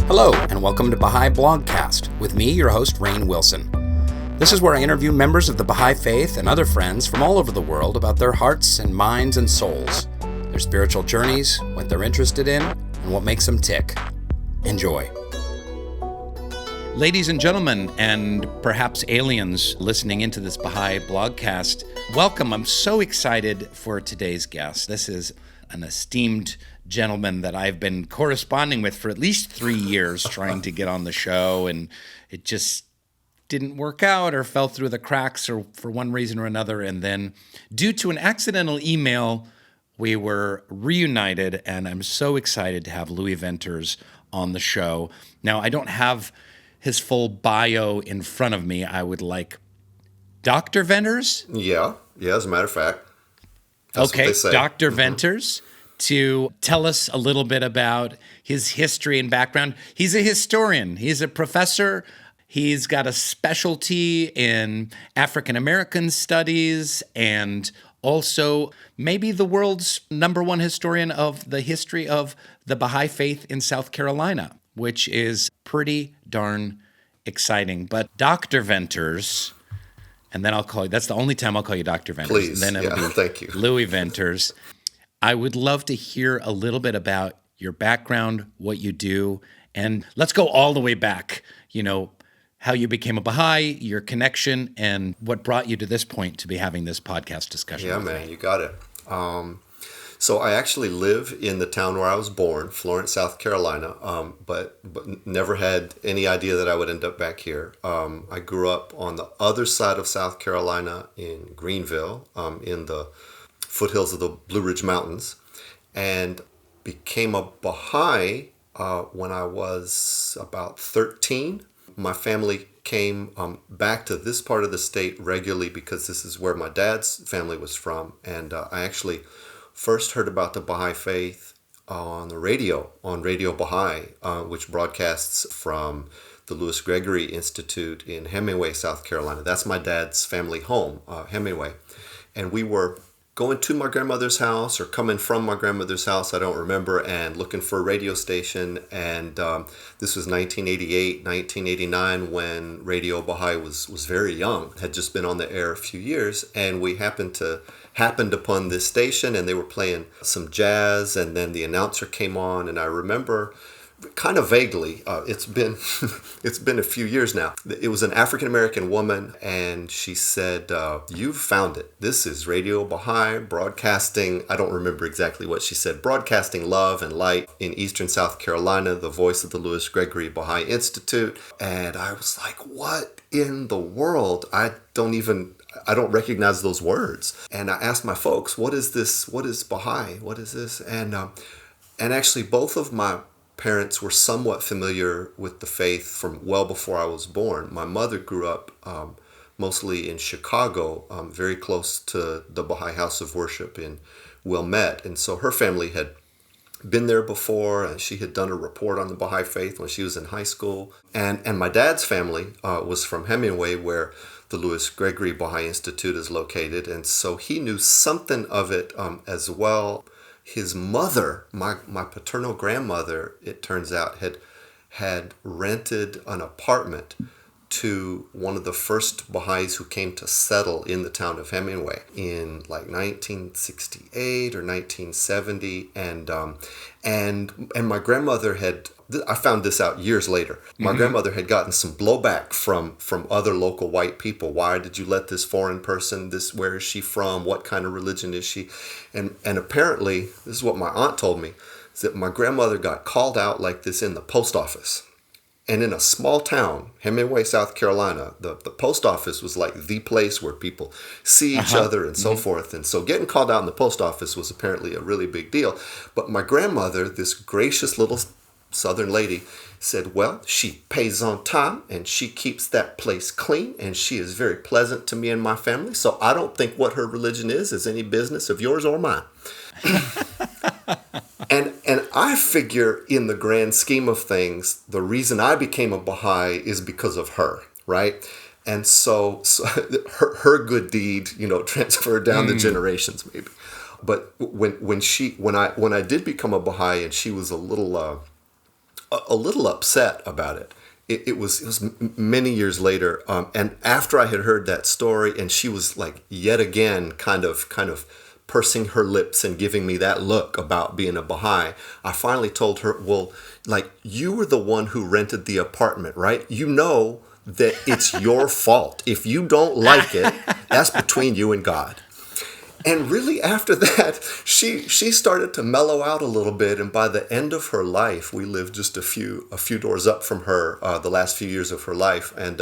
Hello, and welcome to Baha'i Blogcast with me, your host, Rainn Wilson. This is where I interview members of the Baha'i Faith and other friends from all over the world about their hearts and minds and souls, their spiritual journeys, what they're interested in, and what makes them tick. Enjoy. Ladies and gentlemen, and perhaps aliens listening into this Baha'i Blogcast, welcome. I'm so excited for today's guest. This is an esteemed gentleman that I've been corresponding with for at least 3 years trying to get on the show, and it just didn't work out or fell through the cracks or for one reason or another. And then due to an accidental email, we were reunited, and I'm so excited to have Louis Venters on the show. Now, I don't have his full bio in front of me. I would like Dr. Venters? Yeah, as a matter of fact. That's okay, what they say. Dr. Venters, to tell us a little bit about his history and background. He's a historian. He's a professor. He's got a specialty in African American studies and also maybe the world's number one historian of the history of the Baha'i Faith in South Carolina, which is pretty darn exciting. But Dr. Venters, and then I'll call you, that's the only time I'll call you Dr. Venters. Please, and then it'll be thank you. Louis Venters. I would love to hear a little bit about your background, what you do, and let's go all the way back, how you became a Baha'i, your connection, and what brought you to this point to be having this podcast discussion. Yeah, man, you got it. So I actually live in the town where I was born, Florence, South Carolina, but never had any idea that I would end up back here. I grew up on the other side of South Carolina in Greenville, in the foothills of the Blue Ridge Mountains, and became a Baha'i when I was about 13. My family came back to this part of the state regularly because this is where my dad's family was from, and I actually first heard about the Baha'i Faith on the radio, on Radio Baha'i, which broadcasts from the Gregory Institute in Hemingway, South Carolina. That's my dad's family home, Hemingway. And we were going to my grandmother's house or coming from my grandmother's house, I don't remember, and looking for a radio station. And this was 1988, 1989, when Radio Baha'i was very young, had just been on the air a few years. And we happened upon this station, and they were playing some jazz, and then the announcer came on, and I remember kind of vaguely, it's been a few years now. It was an African-American woman, and she said, "You've found it. This is Radio Baha'i broadcasting," I don't remember exactly what she said, "broadcasting love and light in Eastern South Carolina, the voice of the Gregory Baha'i Institute." And I was like, what in the world? I don't recognize those words. And I asked my folks, what is this? What is Baha'i? What is this? And actually both of my parents were somewhat familiar with the faith from well before I was born. My mother grew up mostly in Chicago, very close to the Baha'i House of Worship in Wilmette. And so her family had been there before, and she had done a report on the Baha'i Faith when she was in high school. And my dad's family was from Hemingway, where the Gregory Baha'i Institute is located. And so he knew something of it as well. His mother, my paternal grandmother, it turns out, had rented an apartment to one of the first Baha'is who came to settle in the town of Hemingway in like 1968 or 1970, and my grandmother had. I found this out years later. My grandmother had gotten some blowback from other local white people. Why did you let this foreign person, where is she from? What kind of religion is she? And apparently, this is what my aunt told me, is that my grandmother got called out like this in the post office. And in a small town, Hemingway, South Carolina, the post office was like the place where people see each other and so forth. And so getting called out in the post office was apparently a really big deal. But my grandmother, this gracious little Southern lady, said, well, she pays on time and she keeps that place clean and she is very pleasant to me and my family. So I don't think what her religion is any business of yours or mine. And I figure in the grand scheme of things, the reason I became a Baha'i is because of her, right? And so her good deed, transferred down the generations maybe. But when I did become a Baha'i, and she was a little a little upset about it. It was many years later, and after I had heard that story, and she was like yet again kind of pursing her lips and giving me that look about being a Baha'i. I finally told her, well, like, you were the one who rented the apartment, right? You know that it's your fault. If you don't like it, that's between you and God. And really, after that, she started to mellow out a little bit. And by the end of her life, we lived just a few doors up from her, the last few years of her life. And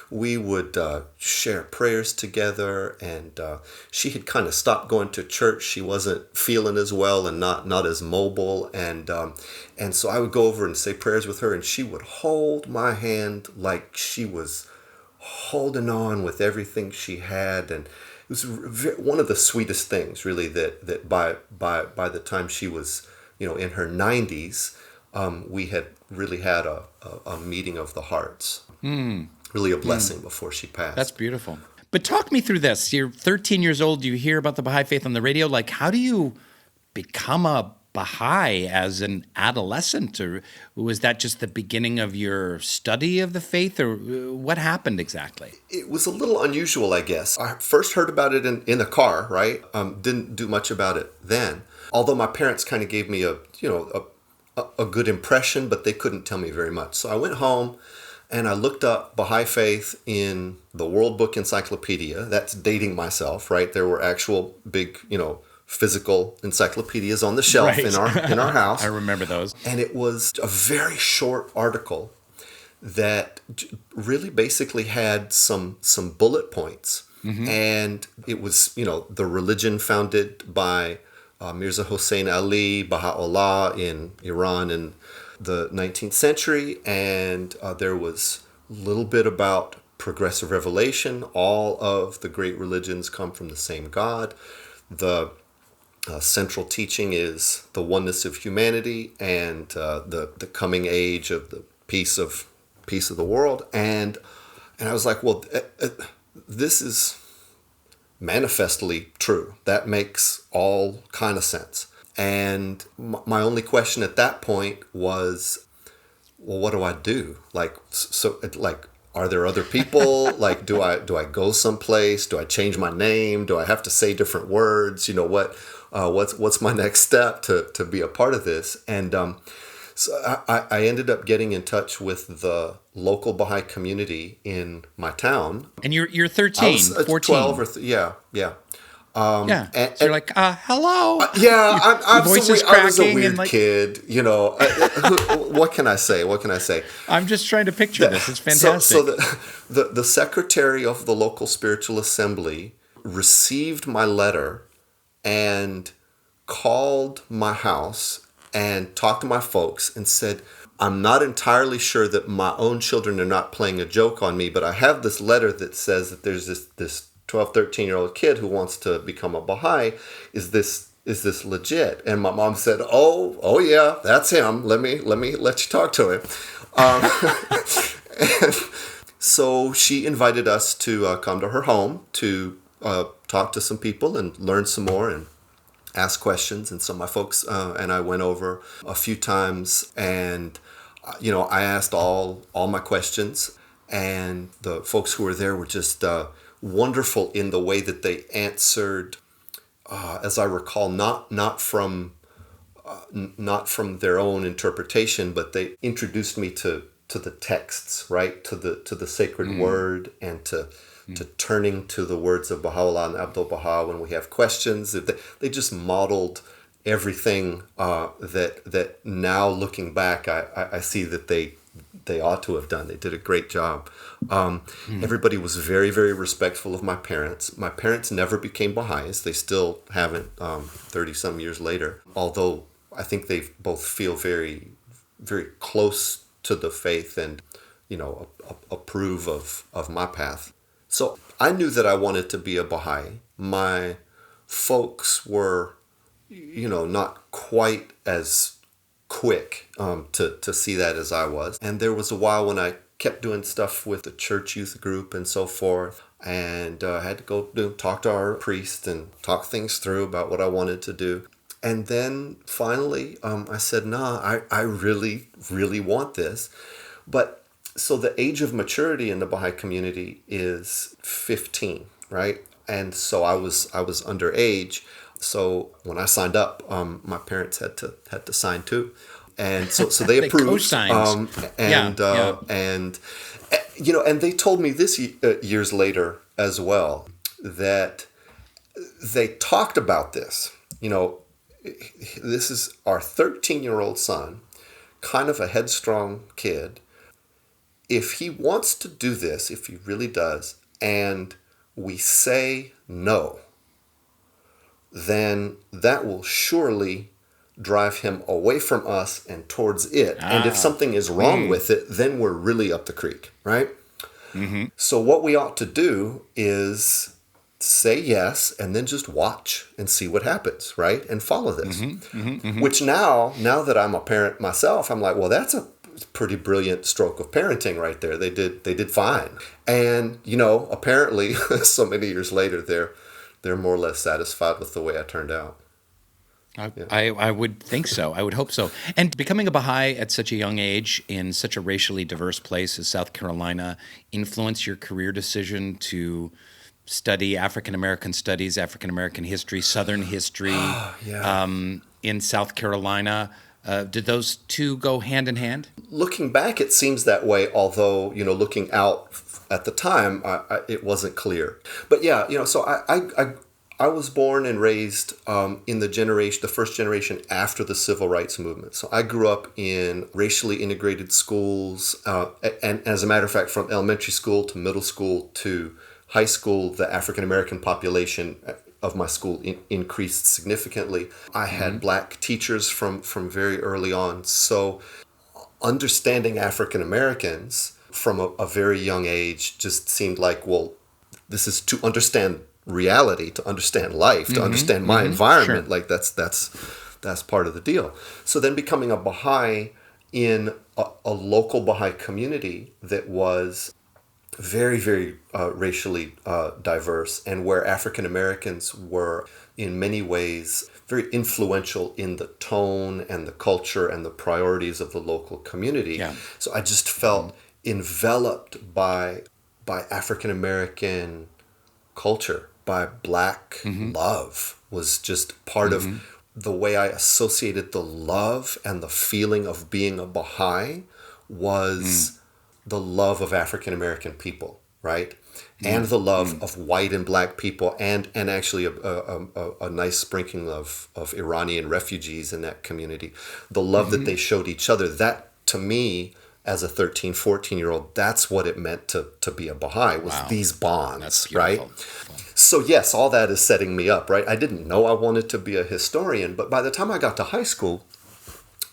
we would share prayers together. And she had kind of stopped going to church. She wasn't feeling as well and not as mobile. And so I would go over and say prayers with her. And she would hold my hand like she was holding on with everything she had. And it was one of the sweetest things, really, that by the time she was, in her 90s, we had really had a meeting of the hearts. Really a blessing before she passed. That's beautiful. But talk me through this. You're 13 years old. You hear about the Baha'i Faith on the radio. Like, how do you become a Baha'i as an adolescent? Or was that just the beginning of your study of the faith? Or what happened exactly? It was a little unusual, I guess. I first heard about it in the car, right? Didn't do much about it then. Although my parents kind of gave me a good impression, but they couldn't tell me very much. So I went home and I looked up Baha'i Faith in the World Book Encyclopedia. That's dating myself, right? There were actual big, physical encyclopedias on the shelf right. in our house. I remember those. And it was a very short article that really basically had some bullet points. Mm-hmm. And it was, the religion founded by Mirza Hossein Ali, Baha'u'llah in Iran in the 19th century. And there was a little bit about progressive revelation. All of the great religions come from the same God. The central teaching is the oneness of humanity and the coming age of the peace of the world. And I was like, well, this is manifestly true. That makes all kind of sense. And my only question at that point was, well, what do I do? Are there other people? Like, do I go someplace? Do I change my name? Do I have to say different words? What's my next step to be a part of this? And so I ended up getting in touch with the local Baha'i community in my town. And you're 13, 14. 12 or yeah. And you're like, hello. I was a weird and kid. What can I say? I'm just trying to picture this. It's fantastic. So the secretary of the local spiritual assembly received my letter and called my house and talked to my folks and said, I'm not entirely sure that my own children are not playing a joke on me, but I have this letter that says that there's this 12, 13-year-old kid who wants to become a Baha'i. Is this legit? And my mom said, oh yeah, that's him. Let me let you talk to him. And so she invited us to come to her home to talk to some people and learn some more and ask questions. And so my folks and I went over a few times, and I asked all my questions, and the folks who were there were just wonderful in the way that they answered, as I recall, not from their own interpretation, but they introduced me to the texts, right, to the sacred word, and to turning to the words of Baha'u'llah and Abdu'l-Baha when we have questions. They just modeled everything that now looking back, I see that they ought to have done. They did a great job. Everybody was very, very respectful of my parents. My parents never became Baha'is. They still haven't 30-some years later, although I think they both feel very, very close to the faith and, approve of my path. So I knew that I wanted to be a Baha'i. My folks were, not quite as quick to see that as I was. And there was a while when I kept doing stuff with the church youth group and so forth, and I had to go talk to our priest and talk things through about what I wanted to do. And then finally, I said, nah, I really, really want this. But so the age of maturity in the Baha'i community is 15, right? And so I was underage. So when I signed up, my parents had to sign too, and so they They approved. co-signed. Yeah, yeah. And they told me this years later as well, that they talked about this. This is our 13-year-old son, kind of a headstrong kid. If he wants to do this, if he really does, and we say no, then that will surely drive him away from us and towards it. And if something is wrong with it, then we're really up the creek, right? Mm-hmm. So what we ought to do is say yes and then just watch and see what happens, right? And follow this. Which now that I'm a parent myself, I'm like, well, that's a pretty brilliant stroke of parenting right there. They did fine. And, apparently so many years later, they're more or less satisfied with the way I turned out. I would think so. I would hope so. And becoming a Baha'i at such a young age in such a racially diverse place as South Carolina influenced your career decision to study African American studies, African American history, Southern history in South Carolina. Did those two go hand in hand? Looking back, it seems that way, although, looking out at the time, it wasn't clear. But so I was born and raised in the first generation after the Civil Rights Movement. So I grew up in racially integrated schools, and as a matter of fact, from elementary school to middle school to high school, the African American population of my school increased significantly. I had black teachers from very early on. So understanding African Americans from a very young age just seemed like, well, this is to understand reality, to understand life, to understand my environment. Sure. Like that's part of the deal. So then becoming a Baha'i in a local Baha'i community that was very, very racially diverse, and where African Americans were in many ways very influential in the tone and the culture and the priorities of the local community. Yeah. So I just felt enveloped by African American culture, by black love was just part of the way I associated the love and the feeling of being a Baha'i was the love of African American people, right? And the love of white and black people, and actually a nice sprinkling of Iranian refugees in that community. The love that they showed each other, that to me, as a 13, 14-year-old, that's what it meant to be a Baha'i, was these bonds, right? So yes, all that is setting me up, right? I didn't know I wanted to be a historian, but by the time I got to high school,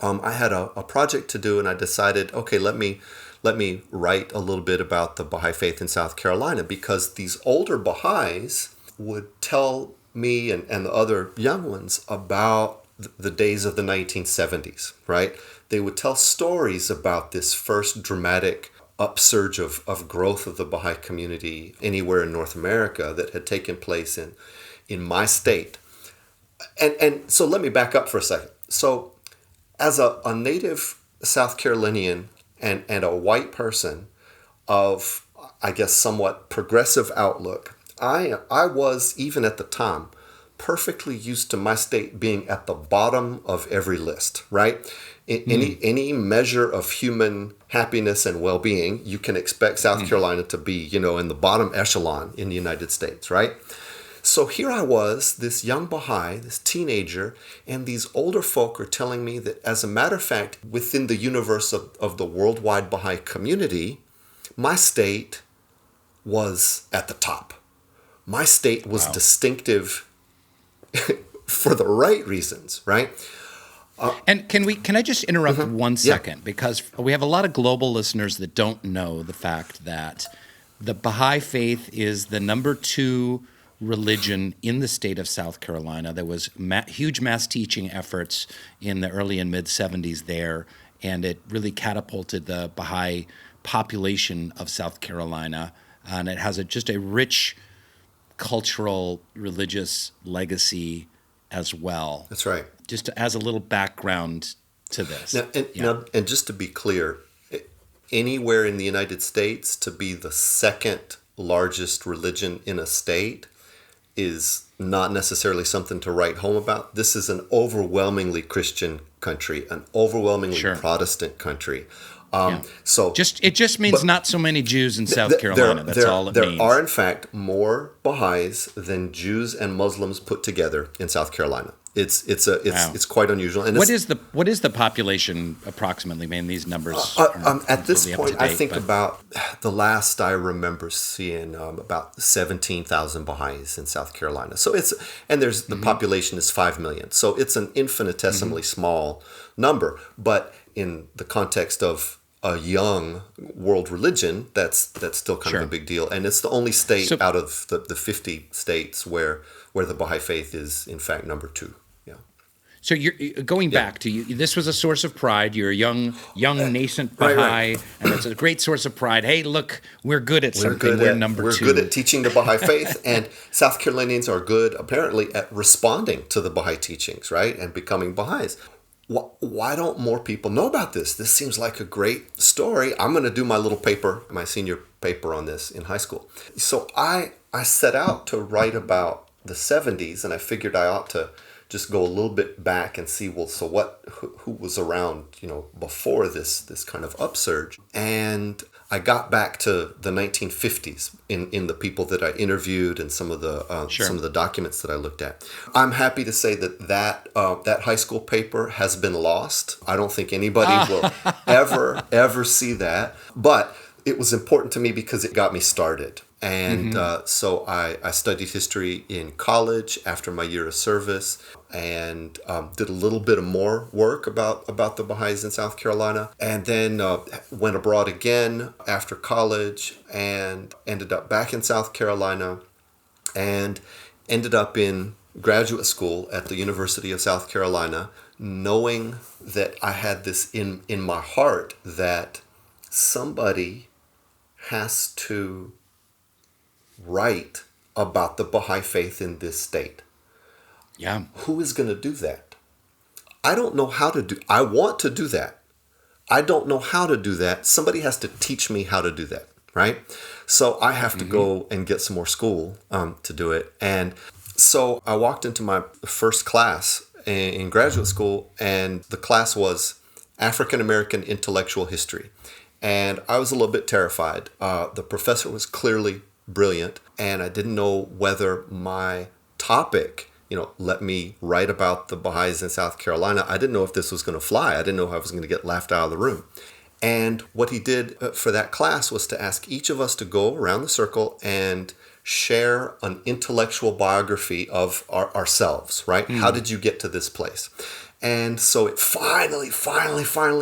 I had a project to do, and I decided, okay, let me write a little bit about the Baha'i Faith in South Carolina, because these older Baha'is would tell me and the other young ones about the days of the 1970s, right? They would tell stories about this first dramatic upsurge of growth of the Baha'i community anywhere in North America that had taken place in my state. And so let me back up for a second. So as a native South Carolinian and a white person of, I guess, somewhat progressive outlook, I was, even at the time, perfectly used to my state being at the bottom of every list, right? Any measure of human happiness and well-being, you can expect South Carolina to be, in the bottom echelon in the United States, right? So here I was, this young Baha'i, this teenager, and these older folk are telling me that, as a matter of fact, within the universe of the worldwide Baha'i community, my state was at the top. My state was distinctive for the right reasons, right? And can I just interrupt 1 second? Because we have a lot of global listeners that don't know the fact that the Baha'i Faith is the number 2 religion in the state of South Carolina. There was huge mass teaching efforts in the early and mid-'70s there, and it really catapulted the Baha'i population of South Carolina. And it has just a rich cultural, religious legacy as well. That's right. just as a little background to this. And just to be clear, anywhere in the United States to be the second largest religion in a state is not necessarily something to write home about. This is an overwhelmingly Christian country, an overwhelmingly Protestant country. So it just means not so many Jews in South Carolina. That's all it means. There are, in fact, more Baha'is than Jews and Muslims put together in South Carolina. It's quite unusual. And what is the population approximately? Man, these numbers at this point, I think about the last I remember seeing about 17,000 Baha'is in South Carolina. So the population is 5 million. So it's an infinitesimally small number, but in the context of a young world religion, that's still kind of a big deal. And it's the only state out of the 50 states where the Baha'i Faith is, in fact, number 2. So you're going back to you. This was a source of pride. You're a young nascent Baha'i, right. And it's a great source of pride. Hey, look, we're good at something. We're number 2. We're good at teaching the Baha'i Faith, and South Carolinians are good, apparently, at responding to the Baha'i teachings, right, and becoming Baha'is. Why don't more people know about this? This seems like a great story. I'm going to do my little paper, my senior paper on this in high school. So I set out to write about the 70s, and I figured I ought to just go a little bit back and see, who was around, before this kind of upsurge. And I got back to the 1950s in the people that I interviewed and some of the documents that I looked at. I'm happy to say that high school paper has been lost. I don't think anybody will ever see that. But it was important to me because it got me started. And so I studied history in college after my year of service, and did a little bit of more work about the Baha'is in South Carolina, and then went abroad again after college and ended up back in South Carolina and ended up in graduate school at the University of South Carolina, knowing that I had this in my heart that somebody has to write about the Baha'i Faith in this state. Yeah. Who is going to do that? I don't know how to do. I want to do that. I don't know how to do that. Somebody has to teach me how to do that, right? So I have to go and get some more school to do it. And so I walked into my first class in graduate school, and the class was African American Intellectual History. And I was a little bit terrified. The professor was clearly brilliant, and I didn't know whether my topic, let me write about the Baha'is in South Carolina. I didn't know if this was going to fly. I didn't know if I was going to get laughed out of the room. And what he did for that class was to ask each of us to go around the circle and share an intellectual biography of ourselves, right? How did you get to this place? And so it finally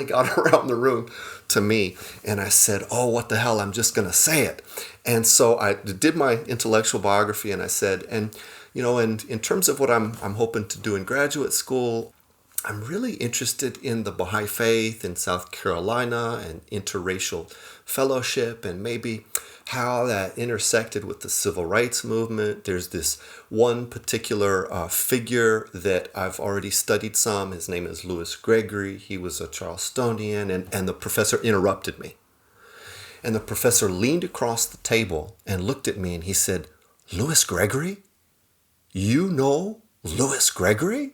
got around the room to me. And I said, oh, what the hell? I'm just going to say it. And so I did my intellectual biography, and I said, and in terms of what I'm hoping to do in graduate school, I'm really interested in the Baha'i Faith in South Carolina and interracial fellowship, and maybe how that intersected with the civil rights movement. There's this one particular figure that I've already studied some. His name is Louis Gregory. He was a Charlestonian, and the professor interrupted me. And the professor leaned across the table and looked at me, and he said, Louis Gregory? You know Louis Gregory?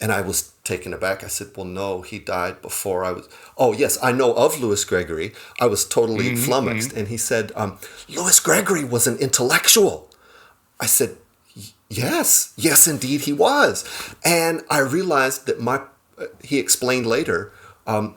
And I was taken aback. I said, well, no, he died before I was... Oh, yes, I know of Louis Gregory. I was totally flummoxed. And he said, Louis Gregory was an intellectual. I said, yes, indeed he was. And I realized that he explained later,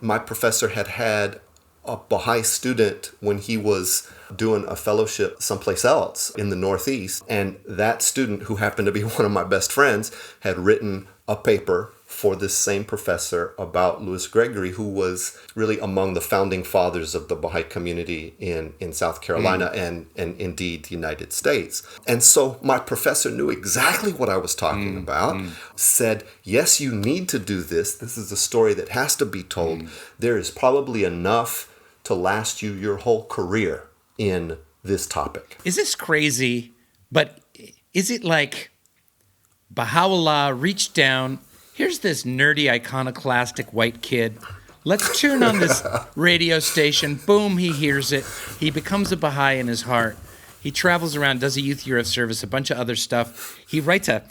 my professor had a Baha'i student when he was doing a fellowship someplace else in the Northeast. And that student, who happened to be one of my best friends, had written a paper for this same professor about Louis Gregory, who was really among the founding fathers of the Baha'i community in South Carolina and indeed the United States. And so my professor knew exactly what I was talking about, said, yes, you need to do this. This is a story that has to be told. There is probably enough to last you your whole career in this topic. Is this crazy? But is it like Baha'u'llah reached down, here's this nerdy, iconoclastic white kid. Let's turn on this radio station. Boom, he hears it. He becomes a Baha'i in his heart. He travels around, does a youth year of service, a bunch of other stuff. He writes a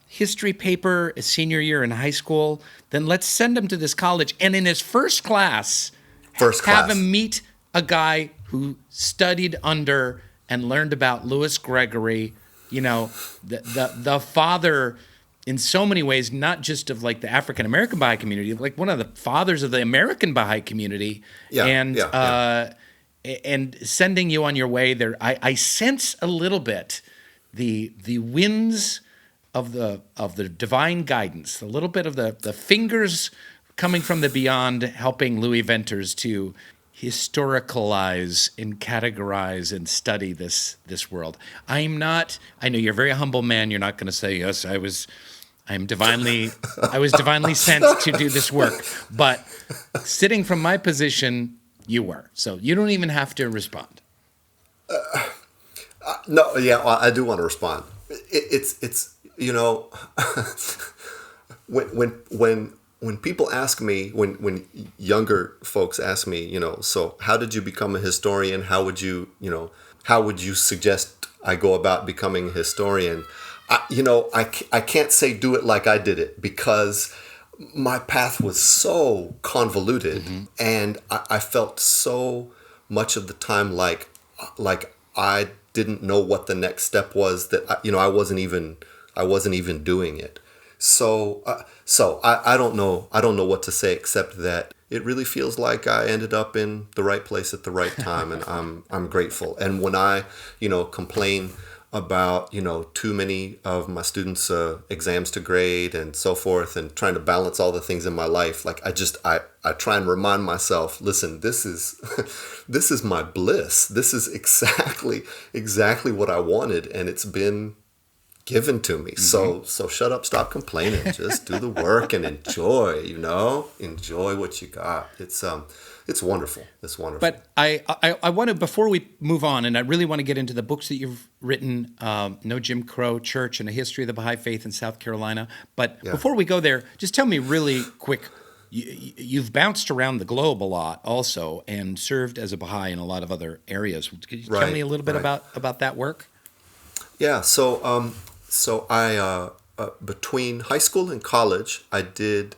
history paper his senior year in high school. Then let's send him to this college. And in his first class, have him meet a guy who studied under and learned about Louis Gregory, you know, the father in so many ways, not just of like the African American Baha'i community, like one of the fathers of the American Baha'i community, and sending you on your way there. I sense a little bit the winds of the divine guidance, a little bit of the fingers coming from the beyond, helping Louis Venters to historicalize and categorize and study this world. I know you're a very humble man. You're not going to say, yes, I was divinely sent to do this work. But sitting from my position, you were. So you don't even have to respond. No, yeah, I do want to respond. It's you know, when people ask me, when younger folks ask me, you know, so how did you become a historian? How would you suggest I go about becoming a historian? I can't say do it like I did it, because my path was so convoluted, and I felt so much of the time like I didn't know what the next step was, that I wasn't even doing it. So I don't know what to say, except that it really feels like I ended up in the right place at the right time, and I'm grateful. And when I complain about too many of my students' exams to grade and so forth, and trying to balance all the things in my life, like I try and remind myself, listen, this is my bliss. This is exactly what I wanted, and it's been given to me. So shut up, stop complaining, just do the work and enjoy what you got. It's wonderful. It's wonderful. But I want to, before we move on, and I really want to get into the books that you've written, No Jim Crow Church and a History of the Baha'i Faith in South Carolina. But before we go there, just tell me really quick, you've bounced around the globe a lot also, and served as a Baha'i in a lot of other areas. Could you tell me a little bit about that work? Yeah, so I, between high school and college, I did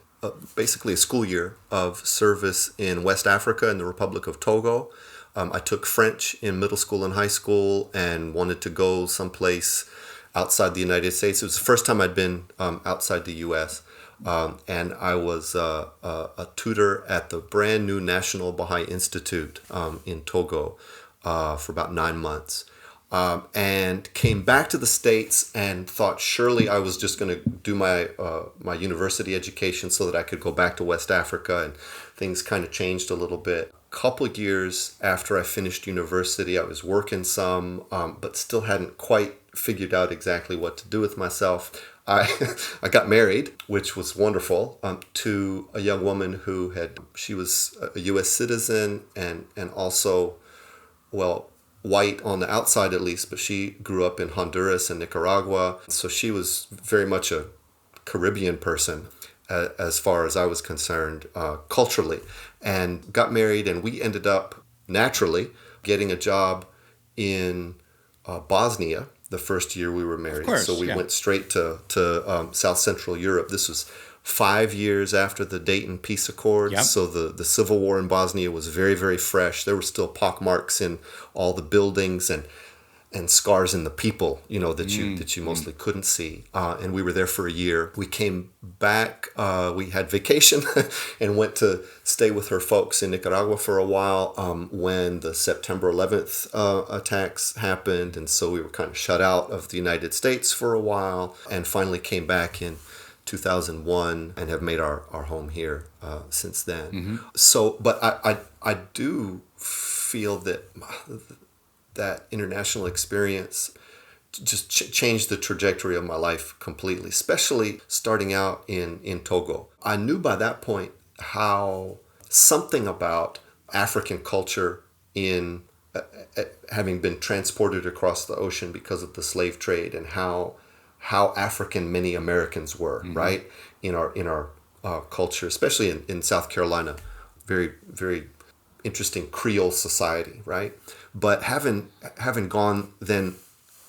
basically a school year of service in West Africa in the Republic of Togo. I took French in middle school and high school, and wanted to go someplace outside the United States. It was the first time I'd been outside the U.S., and I was a tutor at the brand new National Baha'i Institute in Togo for about 9 months. And came back to the States and thought surely I was just going to do my university education so that I could go back to West Africa, and things kind of changed a little bit. A couple of years after I finished university, I was working some, but still hadn't quite figured out exactly what to do with myself. I got married, which was wonderful, to a young woman she was a U.S. citizen and also, well, white on the outside at least, but she grew up in Honduras and Nicaragua. So she was very much a Caribbean person as far as I was concerned, culturally, and got married. And we ended up naturally getting a job in Bosnia the first year we were married. Of course, so we went straight to South Central Europe. This was 5 years after the Dayton Peace Accords. Yep. So the civil war in Bosnia was very, very fresh. There were still pockmarks in all the buildings and scars in the people, that you mostly couldn't see. And we were there for a year. We came back, we had vacation and went to stay with her folks in Nicaragua for a while when the September 11th attacks happened. And so we were kind of shut out of the United States for a while, and finally came back in 2001 and have made our home here since then. So, but I do feel that international experience just changed the trajectory of my life completely, especially starting out in Togo. I knew by that point how something about African culture in having been transported across the ocean because of the slave trade, and how how African many Americans were, right? In our culture, especially in South Carolina, very, very interesting Creole society, right? But having gone then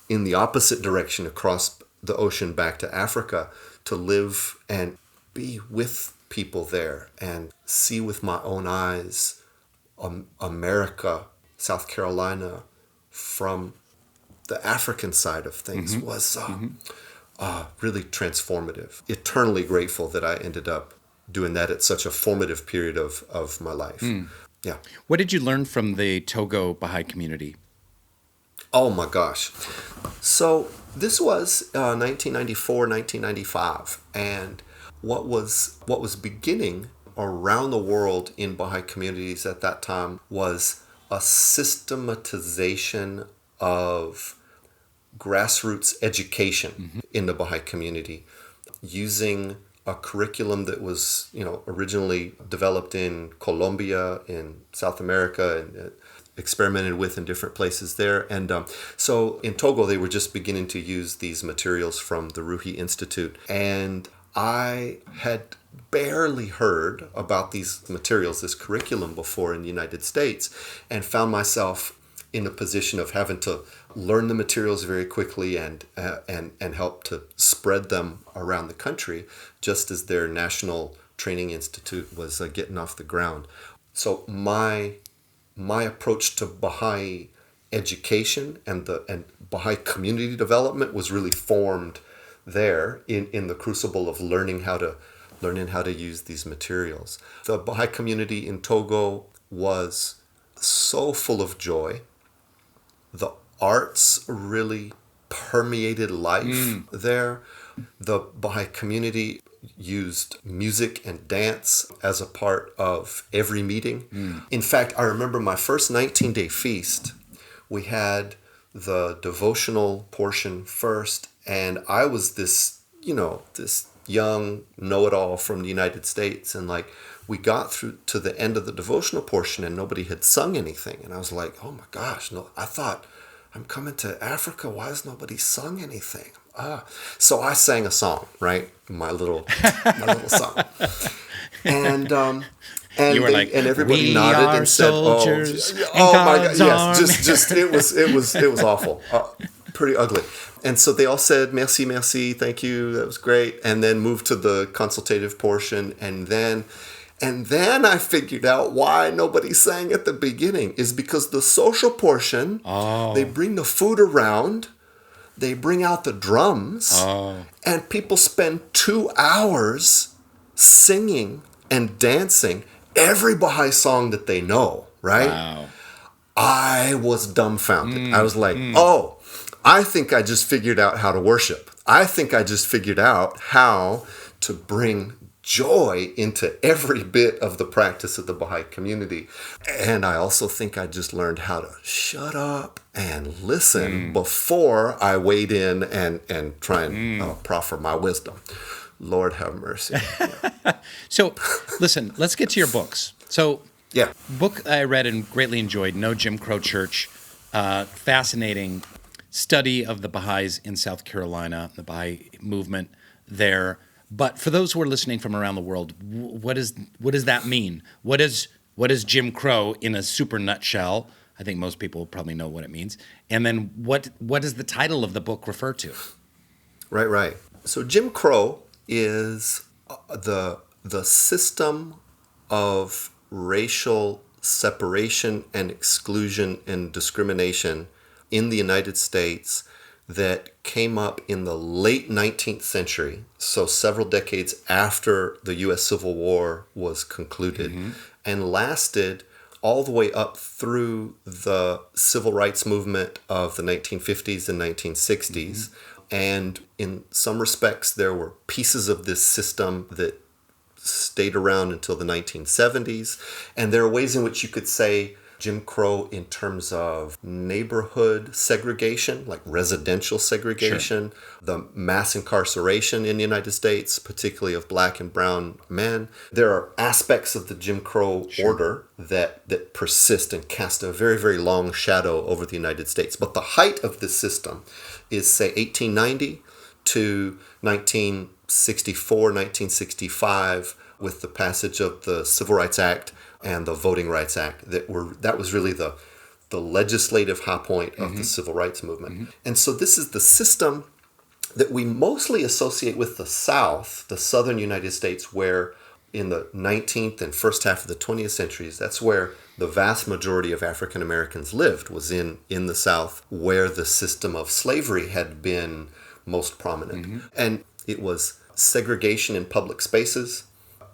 in the opposite direction across the ocean back to Africa to live and be with people there and see with my own eyes America, South Carolina, from the African side of things was really transformative. Eternally grateful that I ended up doing that at such a formative period of my life. Yeah. What did you learn from the Togo Baha'i community? Oh my gosh. So this was 1994, 1995. And what was beginning around the world in Baha'i communities at that time was a systematization of grassroots education in the Baha'i community, using a curriculum that was, originally developed in Colombia, in South America, and experimented with in different places there. And so in Togo, they were just beginning to use these materials from the Ruhi Institute. And I had barely heard about these materials, this curriculum, before in the United States, and found myself in a position of having to learn the materials very quickly and help to spread them around the country, just as their national training institute was getting off the ground. So my approach to Baha'i education and Baha'i community development was really formed there in the crucible of learning how to use these materials. The Baha'i community in Togo was so full of joy. The arts really permeated life there. The Baha'i community used music and dance as a part of every meeting. In fact, I remember my first 19-day feast, we had the devotional portion first, and I was this young know-it-all from the United States, and we got through to the end of the devotional portion and nobody had sung anything. And I was like, oh my gosh, no, I thought, I'm coming to Africa, why has nobody sung anything? So I sang a song, right? My little song. And You were and everybody nodded and said, "Oh my God, yes!" Just it was awful, pretty ugly. And so they all said, "Merci, merci, thank you, that was great," and then moved to the consultative portion, and then I figured out why nobody sang at the beginning is because the social portion, they bring the food around. They bring out the drums, and people spend 2 hours singing and dancing every Baha'i song that they know, right? Wow. I was dumbfounded. I was like, I think I just figured out how to worship. I think I just figured out how to bring joy into every bit of the practice of the Baha'i community. And I also think I just learned how to shut up and listen before I wade in and try and proffer my wisdom. Lord have mercy. Yeah. So, listen, let's get to your books. So, Yeah. book I read and greatly enjoyed, No Jim Crow Church, fascinating study of the Baha'is in South Carolina, the Baha'i movement there. But for those who are listening from around the world, what does that mean? What is Jim Crow in a super nutshell? I think most people probably know what it means. And then what does the title of the book refer to? Right. So Jim Crow is the system of racial separation and exclusion and discrimination in the United States that came up in the late 19th century, so several decades after the U.S. Civil War was concluded, and lasted all the way up through the civil rights movement of the 1950s and 1960s. And in some respects, there were pieces of this system that stayed around until the 1970s. And there are ways in which you could say Jim Crow in terms of neighborhood segregation, like residential segregation, the mass incarceration in the United States, particularly of black and brown men. There are aspects of the Jim Crow order that persist and cast a very, very long shadow over the United States. But the height of this system is, say, 1890 to 1964, 1965, with the passage of the Civil Rights Act and the Voting Rights Act, that was really the legislative high point of the civil rights movement. And so this is the system that we mostly associate with the South, the southern United States, where in the 19th and first half of the 20th centuries, that's where the vast majority of African Americans lived, was in the South, where the system of slavery had been most prominent. And it was segregation in public spaces.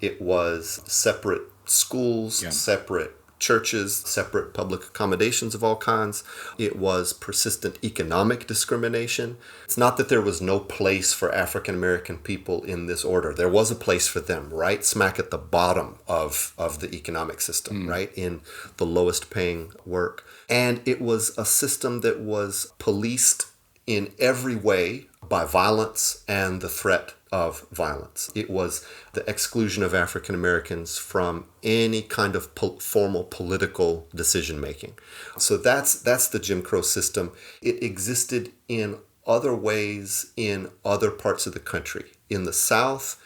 It was separate schools, separate churches, separate public accommodations of all kinds. It was persistent economic discrimination. It's not that there was no place for African American people in this order. There was a place for them, right smack at the bottom of the economic system, right, in the lowest paying work. And it was a system that was policed in every way by violence and the threat of violence. It was the exclusion of African Americans from any kind of formal political decision making. So that's the Jim Crow system. It existed in other ways in other parts of the country. In the South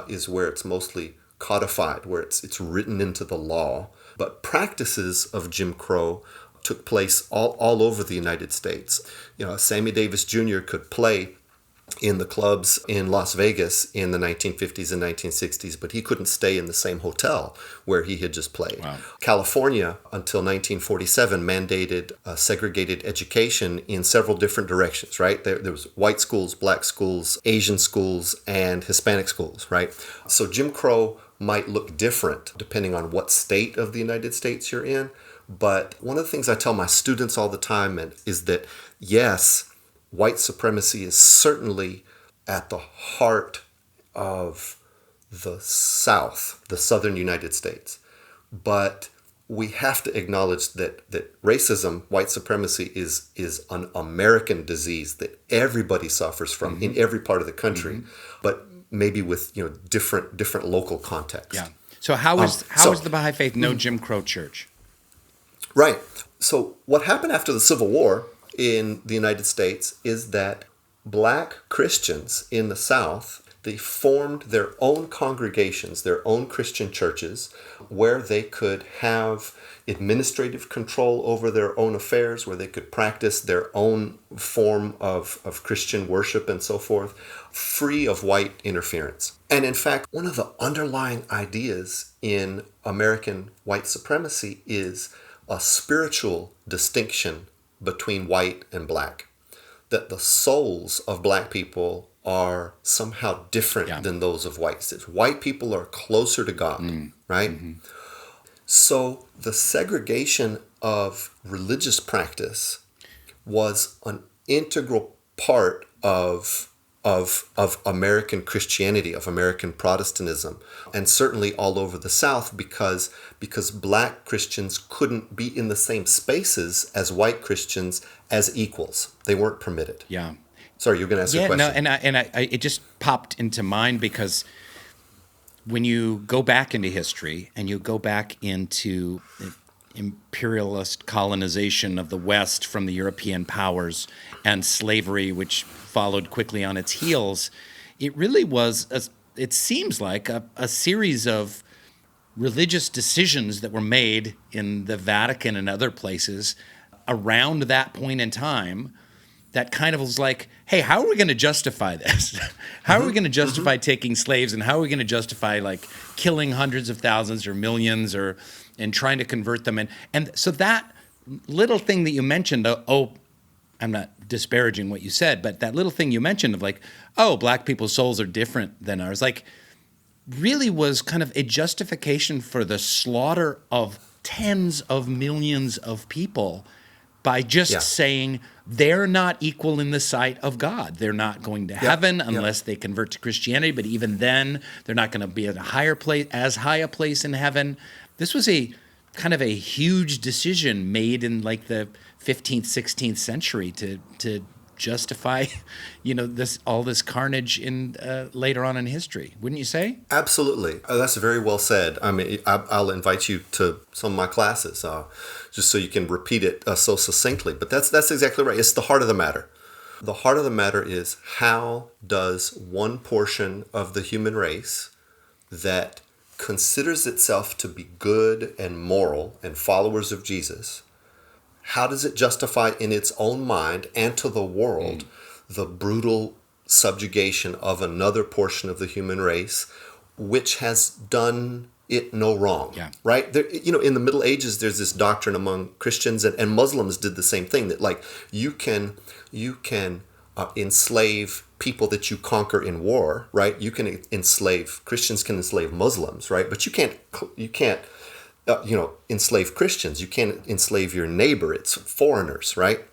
is where it's mostly codified, where it's written into the law. But practices of Jim Crow took place all over the United States. Sammy Davis Jr. could play in the clubs in Las Vegas in the 1950s and 1960s, but he couldn't stay in the same hotel where he had just played. Wow. California, until 1947, mandated segregated education in several different directions, right? There was white schools, black schools, Asian schools, and Hispanic schools, right? So Jim Crow might look different depending on what state of the United States you're in. But one of the things I tell my students all the time is that, yes, white supremacy is certainly at the heart of the South, the southern United States. But we have to acknowledge that racism, white supremacy, is an American disease that everybody suffers from in every part of the country, but maybe with different local contexts. Yeah. So how is the Baha'i Faith no Jim Crow church? Right. So what happened after the Civil War in the United States is that black Christians in the South, they formed their own congregations, their own Christian churches, where they could have administrative control over their own affairs, where they could practice their own form of Christian worship and so forth, free of white interference. And in fact, one of the underlying ideas in American white supremacy is a spiritual distinction between white and black, that the souls of black people are somehow different than those of whites. White people are closer to God, right? So the segregation of religious practice was an integral part of American Christianity, of American Protestantism, and certainly all over the South because black Christians couldn't be in the same spaces as white Christians as equals. They weren't permitted. Yeah. Sorry, you were going to ask a question. No, and I it just popped into mind because when you go back into history and you go back into imperialist colonization of the West from the European powers and slavery, which followed quickly on its heels, it really was, it seems like, a series of religious decisions that were made in the Vatican and other places around that point in time that kind of was like, hey, how are we going to justify this? How are we going to justify taking slaves, and how are we going to justify like killing hundreds of thousands or millions and trying to convert them? And so that little thing that you mentioned, I'm not disparaging what you said, but that little thing you mentioned of like, black people's souls are different than ours, like really was kind of a justification for the slaughter of tens of millions of people by just saying they're not equal in the sight of God. They're not going to heaven unless they convert to Christianity, but even then, they're not going to be at a higher place, as high a place in heaven. This was a kind of a huge decision made in like the 15th, 16th century to justify, all this carnage in later on in history. Wouldn't you say? Absolutely. That's very well said. I mean, I'll invite you to some of my classes just so you can repeat it so succinctly. But that's exactly right. It's the heart of the matter. The heart of the matter is, how does one portion of the human race that considers itself to be good and moral and followers of Jesus, how does it justify in its own mind and to the world the brutal subjugation of another portion of the human race, which has done it no wrong? Yeah. Right? There, in the Middle Ages, there's this doctrine among Christians, and Muslims did the same thing, that like you can enslave people that you conquer in war, right? Christians can enslave Muslims, right? But you can't enslave Christians. You can't enslave your neighbor. It's foreigners, right?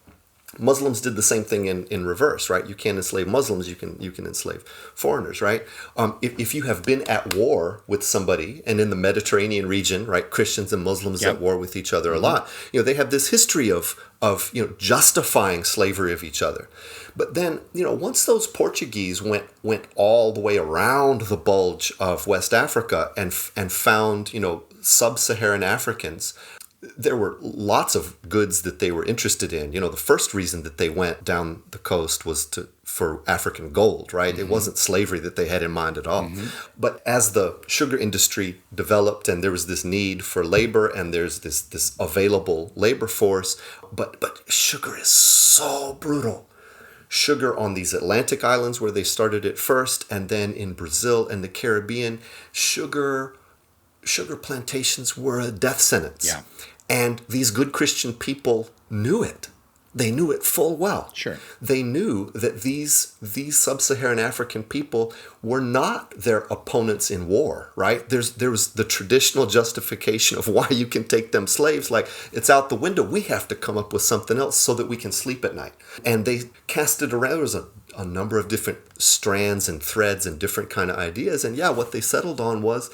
Muslims did the same thing in reverse, right? You can't enslave Muslims. You can enslave foreigners, right? If you have been at war with somebody, and in the Mediterranean region, right, Christians and Muslims at war with each other a lot. They have this history of justifying slavery of each other. But then, once those Portuguese went all the way around the bulge of West Africa and found, sub-Saharan Africans, there were lots of goods that they were interested in. The first reason that they went down the coast was for African gold, right? Mm-hmm. It wasn't slavery that they had in mind at all. Mm-hmm. But as the sugar industry developed and there was this need for labor and there's this available labor force, but sugar is so brutal. Sugar on these Atlantic islands where they started it first, and then in Brazil and the Caribbean, sugar plantations were a death sentence. Yeah. And these good Christian people knew it. They knew it full well. Sure. They knew that these sub-Saharan African people were not their opponents in war, right? There was the traditional justification of why you can take them slaves. Like, it's out the window. We have to come up with something else so that we can sleep at night. And they casted around. There was a number of different strands and threads and different kind of ideas. And what they settled on was,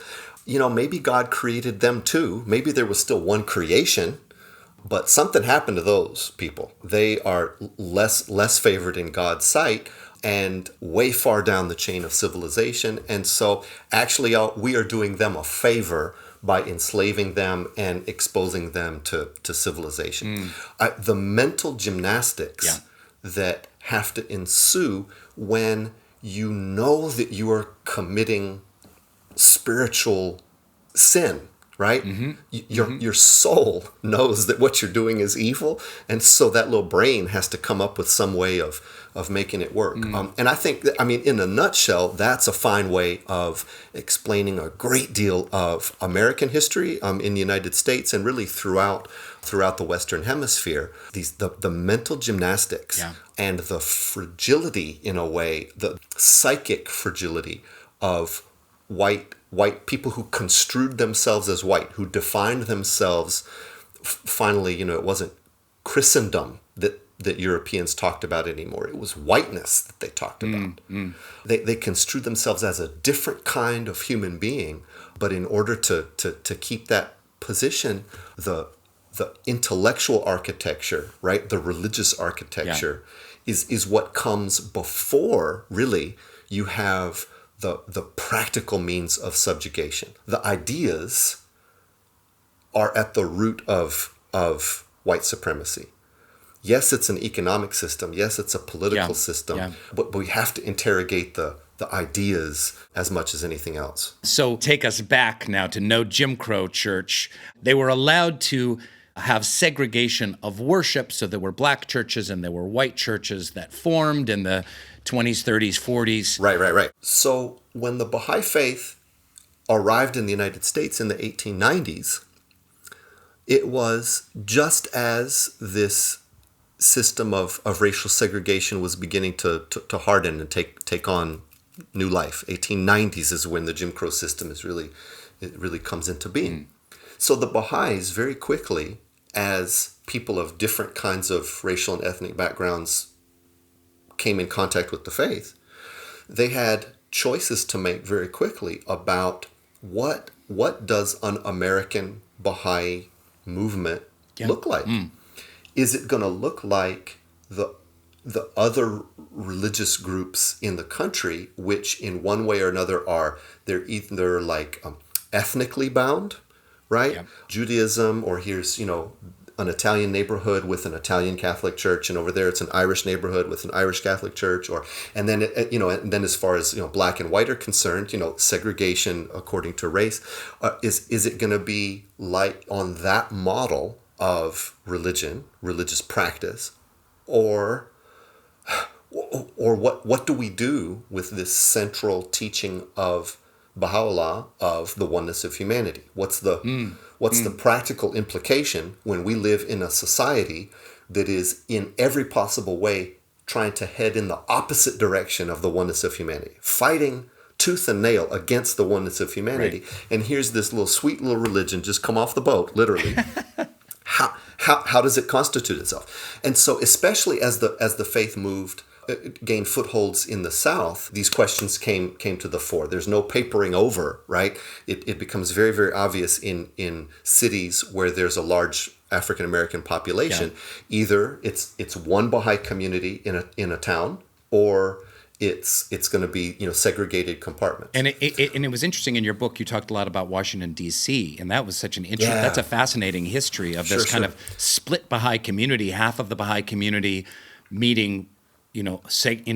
maybe God created them too. Maybe there was still one creation, but something happened to those people. They are less favored in God's sight and way far down the chain of civilization. And so actually we are doing them a favor by enslaving them and exposing them to civilization. The mental gymnastics that have to ensue when you know that you are committing spiritual sin, right? Mm-hmm. Your soul knows that what you're doing is evil, and so that little brain has to come up with some way of making it work. And I think that, in a nutshell, that's a fine way of explaining a great deal of American history in the United States and really throughout the Western Hemisphere. The mental gymnastics and the fragility, in a way, the psychic fragility of white people who construed themselves as white, who defined themselves. Finally, it wasn't Christendom that Europeans talked about anymore. It was whiteness that they talked about. They construed themselves as a different kind of human being, but in order to keep that position, the intellectual architecture, right, the religious architecture is what comes before, really, you have the practical means of subjugation. The ideas are at the root of white supremacy. Yes, it's an economic system. Yes, it's a political system. But we have to interrogate the ideas as much as anything else. So take us back now to no Jim Crow church. They were allowed to have segregation of worship, so there were black churches and there were white churches that formed in the 20s, 30s, 40s. Right. So when the Baha'i Faith arrived in the United States in the 1890s, it was just as this system of racial segregation was beginning to harden and take on new life. 1890s is when the Jim Crow system really comes into being. So the Baha'is very quickly, as people of different kinds of racial and ethnic backgrounds came in contact with the faith, they had choices to make very quickly about what does an American Baha'i movement look like? Is it going to look like the other religious groups in the country, which in one way or another they're either like ethnically bound, right? Judaism, or here's an Italian neighborhood with an Italian Catholic church, and over there it's an Irish neighborhood with an Irish Catholic church, and then as far as black and white are concerned, segregation according to race, is it going to be like on that model of religious practice, or what do we do with this central teaching of Baha'u'llah of the oneness of humanity? What's the practical implication when we live in a society that is in every possible way trying to head in the opposite direction of the oneness of humanity, fighting tooth and nail against the oneness of humanity? Right. And here's this sweet little religion just come off the boat, literally. How does it constitute itself? And so, especially as the faith gained footholds in the South, these questions came to the fore. There's no papering over, right? It becomes very, very obvious in cities where there's a large African American population. Yeah. Either it's one Baha'i community in a town, or it's going to be segregated compartments. And it was interesting in your book. You talked a lot about Washington D.C. and that was such an interesting. Yeah. That's a fascinating history of this kind of split Baha'i community. Half of the Baha'i community meeting, in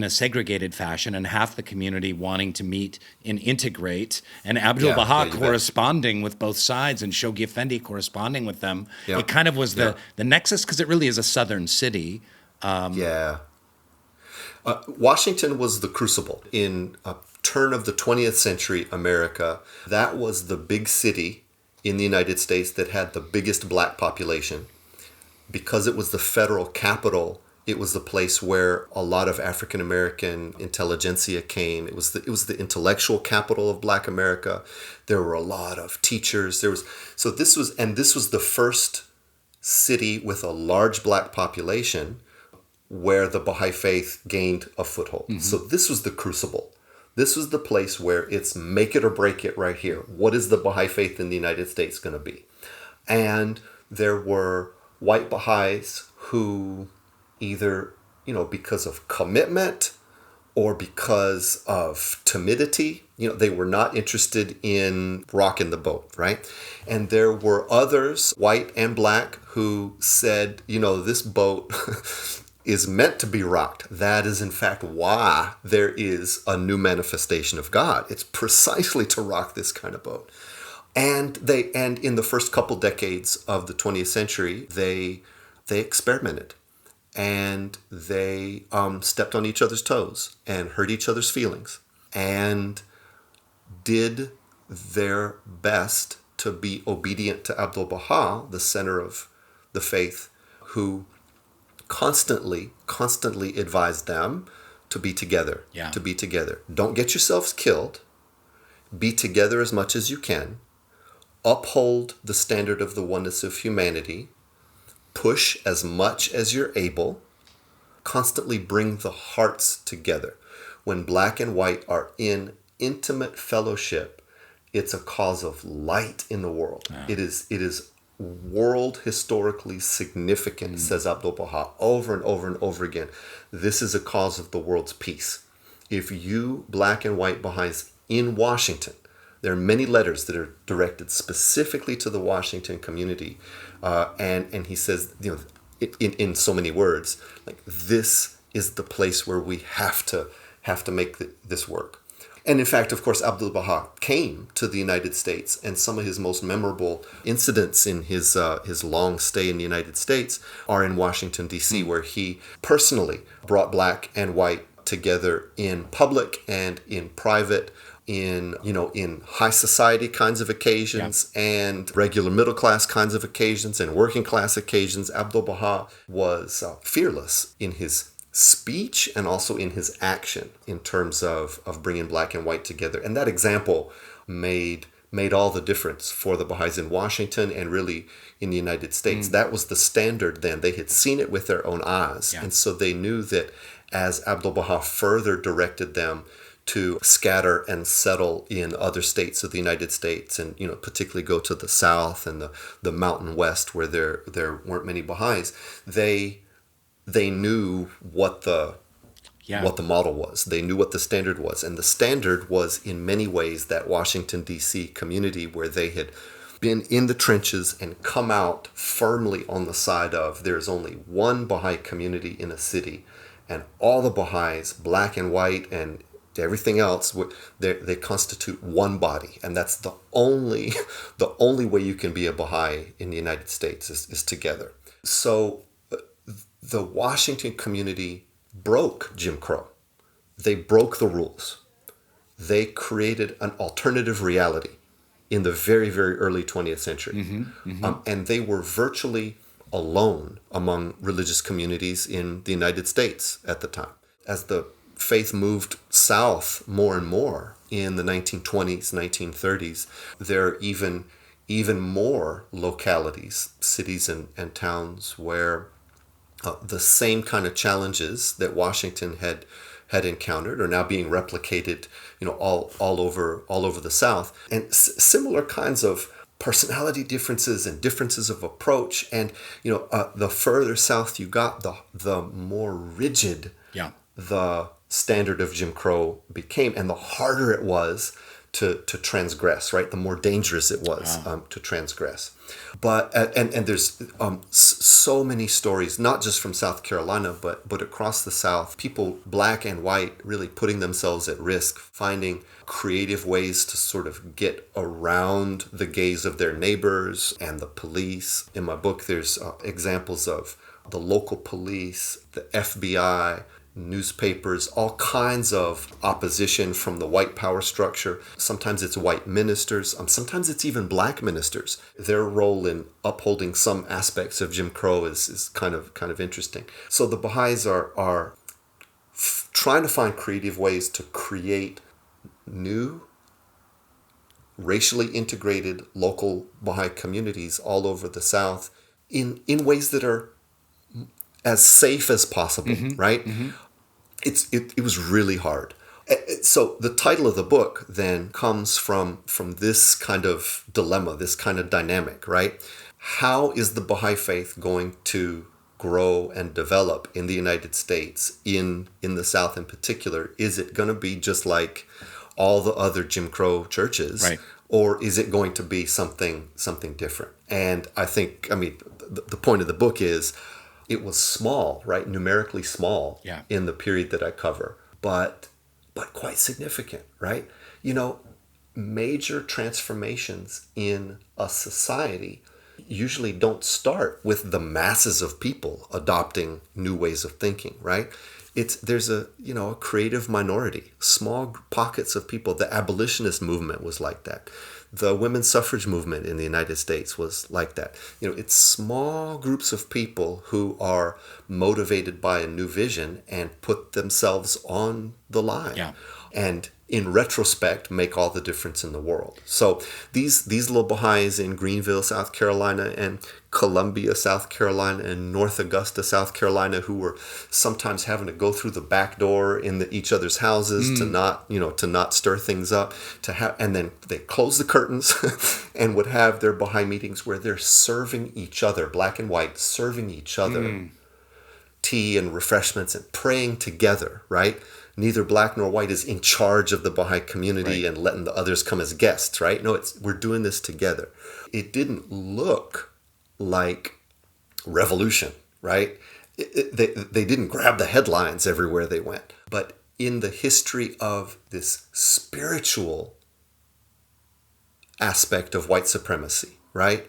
a segregated fashion, and half the community wanting to meet and integrate, and Abdul-Baha corresponding with both sides, and Shoghi Effendi corresponding with them. Yeah. It kind of was the nexus, because it really is a southern city. Washington was the crucible. In a turn of the 20th century America, that was the big city in the United States that had the biggest black population. Because it was the federal capital, it was the place where a lot of African American intelligentsia came. It was the intellectual capital of Black America. There were a lot of teachers. This was the first city with a large black population where the Baha'i Faith gained a foothold. Mm-hmm. So this was the crucible. This was the place where it's make it or break it right here. What is the Baha'i Faith in the United States going to be? And there were white Baha'is who either, because of commitment or because of timidity, they were not interested in rocking the boat, right? And there were others, white and black, who said, this boat is meant to be rocked. That is, in fact, why there is a new manifestation of God. It's precisely to rock this kind of boat. And in the first couple decades of the 20th century, they experimented. And they stepped on each other's toes and hurt each other's feelings and did their best to be obedient to Abdul-Baha, the center of the faith, who constantly advised them to be together, to be together. Don't get yourselves killed. Be together as much as you can. Uphold the standard of the oneness of humanity. Push as much as you're able. Constantly bring the hearts together. When black and white are in intimate fellowship, it's a cause of light in the world. Yeah. It is world historically significant, says Abdul-Baha over and over and over again. This is a cause of the world's peace. If you black and white Baha'is in Washington, there are many letters that are directed specifically to the Washington community, and he says, in so many words, like, this is the place where we have to make this work. And in fact, of course, Abdul-Baha came to the United States, and some of his most memorable incidents in his long stay in the United States are in Washington, D.C., where he personally brought black and white together in public and in private, in high society kinds of occasions, and regular middle class kinds of occasions, and working class occasions. Abdul-Baha was fearless in his speech and also in his action in terms of bringing black and white together. And that example made all the difference for the Baha'is in Washington and really in the United States. That was the standard then. They had seen it with their own eyes. Yeah. And so they knew that as Abdul-Baha further directed them to scatter and settle in other states of the United States, and particularly go to the South and the Mountain West where there weren't many Baha'is, they knew what the model was. They knew what the standard was. And the standard was in many ways that Washington, D.C. community where they had been in the trenches and come out firmly on the side of there's only one Baha'i community in a city, and all the Baha'is, black and white and everything else, they constitute one body, and that's the only way you can be a Baha'i in the United States is together. So the Washington community broke Jim Crow. They broke the rules. They created an alternative reality in the very, very early 20th century. And they were virtually alone among religious communities in the United States at the time. As the faith moved south more and more in the 1920s, 1930s, there are even more localities, cities and towns where the same kind of challenges that Washington had encountered are now being replicated, all over the South, and similar kinds of personality differences and differences of approach. And the further south you got, the more rigid the standard of Jim Crow became, and the harder it was to transgress, right? The more dangerous it was to transgress. But and there's so many stories, not just from South Carolina, but across the South, people black and white really putting themselves at risk, finding creative ways to sort of get around the gaze of their neighbors and the police. In my book, there's examples of the local police, the FBI, newspapers, all kinds of opposition from the white power structure. Sometimes it's white ministers. Sometimes it's even black ministers. Their role in upholding some aspects of Jim Crow is kind of interesting. So the Baha'is are trying to find creative ways to create new, racially integrated local Baha'i communities all over the South in ways that are as safe as possible, right? It was really hard. So the title of the book then comes from this kind of dilemma, this kind of dynamic, right? How is the Baha'i Faith going to grow and develop in the United States, in the South in particular? Is it going to be just like all the other Jim Crow churches, right? Or is it going to be something different? And I think, the point of the book is, it was small, right? Numerically small in the period that I cover, but quite significant, right? Major transformations in a society usually don't start with the masses of people adopting new ways of thinking, right? There's a creative minority, small pockets of people. The abolitionist movement was like that. The women's suffrage movement in the United States was like that. It's small groups of people who are motivated by a new vision and put themselves on the line. And in retrospect, make all the difference in the world. So these little Baha'is in Greenville, South Carolina, and Columbia, South Carolina, and North Augusta, South Carolina, who were sometimes having to go through the back door in each other's houses to not stir things up, and then they close the curtains and would have their Baha'i meetings where they're serving each other, black and white, serving each other tea and refreshments and praying together, right? Neither black nor white is in charge of the Baha'i community and letting the others come as guests, right? No, we're doing this together. It didn't look like revolution, right? They didn't grab the headlines everywhere they went. But in the history of this spiritual aspect of white supremacy, right?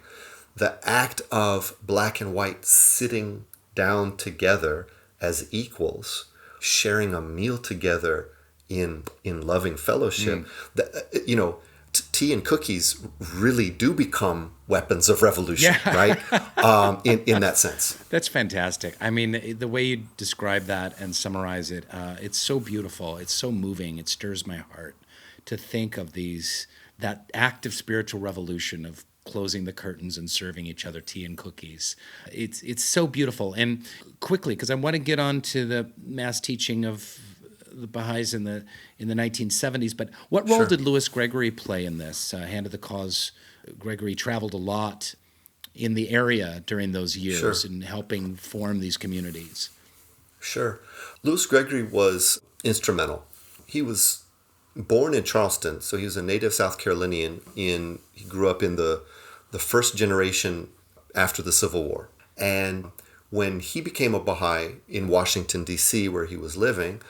The act of black and white sitting down together as equals, sharing a meal together in loving fellowship, tea and cookies really do become weapons of revolution, right? In that sense. That's fantastic. The way you describe that and summarize it, it's so beautiful. It's so moving. It stirs my heart to think of that act of spiritual revolution of closing the curtains and serving each other tea and cookies. It's so beautiful. And quickly, because I want to get on to the mass teaching of the Baha'is in the 1970s, but what role did Louis Gregory play in this? Hand of the Cause, Gregory traveled a lot in the area during those years in helping form these communities. Sure. Louis Gregory was instrumental. He was born in Charleston, so he was a native South Carolinian. He grew up in the the first generation after the Civil War. And when he became a Baha'i in Washington, D.C., where he was living,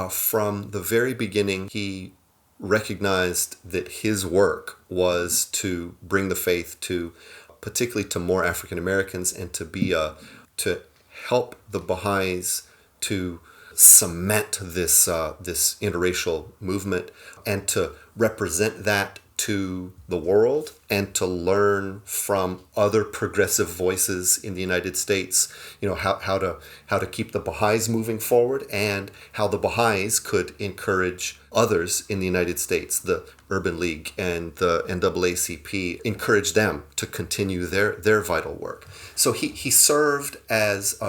from the very beginning, he recognized that his work was to bring the faith to, particularly to more African Americans, and to help the Baha'is to cement this interracial movement and to represent that to the world and to learn from other progressive voices in the United States, how to keep the Baha'is moving forward and how the Baha'is could encourage others in the United States. The Urban League and the NAACP encouraged them to continue their vital work. So he served as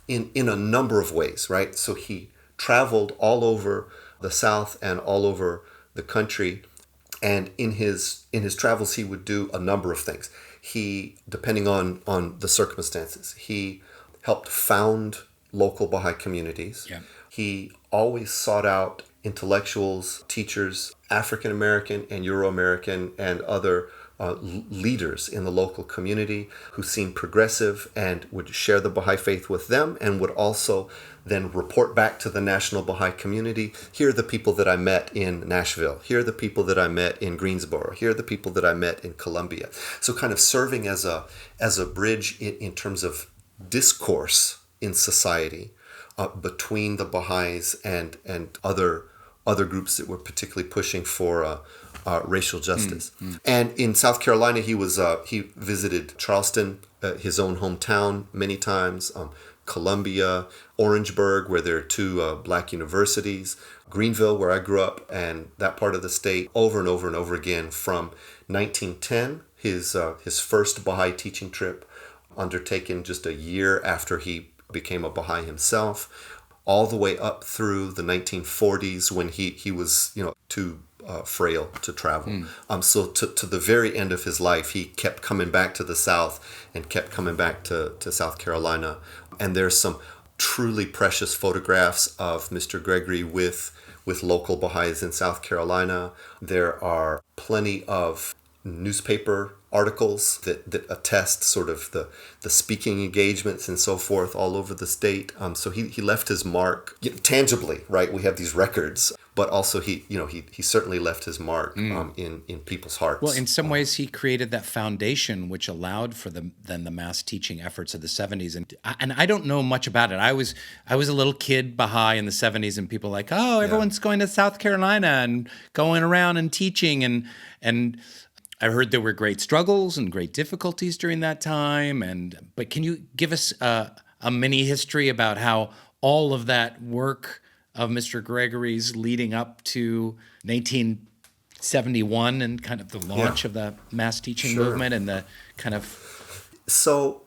in a number of ways, right? So he traveled all over the South and all over the country. And in his travels, he would do a number of things. He, depending on the circumstances, he helped found local Baha'i communities. Yeah. He always sought out intellectuals, teachers, African American and Euro American and other leaders in the local community who seemed progressive and would share the Baha'i faith with them and would also then report back to the national Baha'i community. Here are the people that I met in Nashville. Here are the people that I met in Greensboro. Here are the people that I met in Columbia. So kind of serving as a bridge in terms of discourse in society between the Baha'is and other groups that were particularly pushing for racial justice. And in South Carolina, he visited Charleston, his own hometown, many times. Columbia, Orangeburg, where there are two black universities, Greenville, where I grew up, and that part of the state, over and over and over again. From 1910, his first Baha'i teaching trip, undertaken just a year after he became a Baha'i himself, all the way up through the 1940s when he was too frail to travel. So to the very end of his life, he kept coming back to the South and kept coming back to South Carolina. And there's some truly precious photographs of Mr. Gregory with local Baha'is in South Carolina. There are plenty of newspaper articles that attest sort of the speaking engagements and so forth all over the state. So he left his mark tangibly, right? We have these records, but also he certainly left his mark in people's hearts. Well, in some ways, he created that foundation which allowed for the mass teaching efforts of the 70s. And I don't know much about it. I was a little kid Baha'i in the 70s, and people like, oh, everyone's going to South Carolina and going around and teaching, and I heard there were great struggles and great difficulties during that time. But can you give us a mini history about how all of that work of Mr. Gregory's leading up to 1971 and kind of the launch of the mass teaching movement and the kind of... So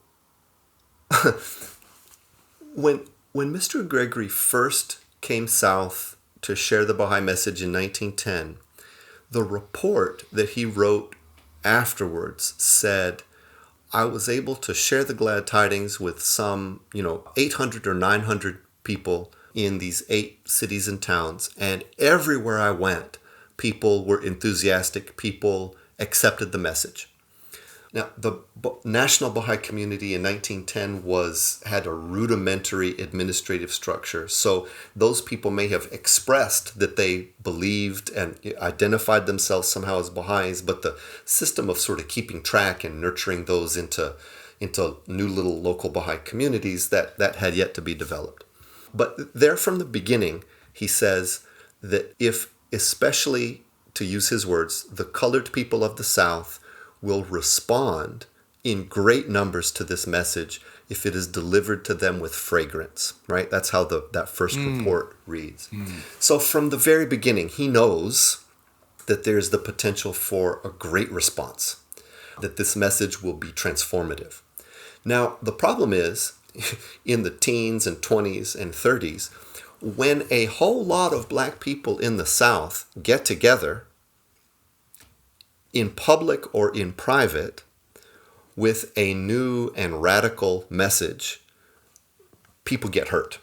when Mr. Gregory first came south to share the Baha'i message in 1910, the report that he wrote afterwards said, I was able to share the glad tidings with some, 800 or 900 people in these 8 cities and towns. And everywhere I went, people were enthusiastic. People accepted the message. Now, the National Baha'i Community in 1910 had a rudimentary administrative structure. So those people may have expressed that they believed and identified themselves somehow as Baha'is, but the system of sort of keeping track and nurturing those into new little local Baha'i communities, that had yet to be developed. But there from the beginning, he says that if, especially to use his words, the colored people of the South will respond in great numbers to this message if it is delivered to them with fragrance, right? That's how that first report reads. So from the very beginning, he knows that there's the potential for a great response, that this message will be transformative. Now, the problem is, in the teens and 20s and 30s, when a whole lot of black people in the South get together in public or in private with a new and radical message, people get hurt.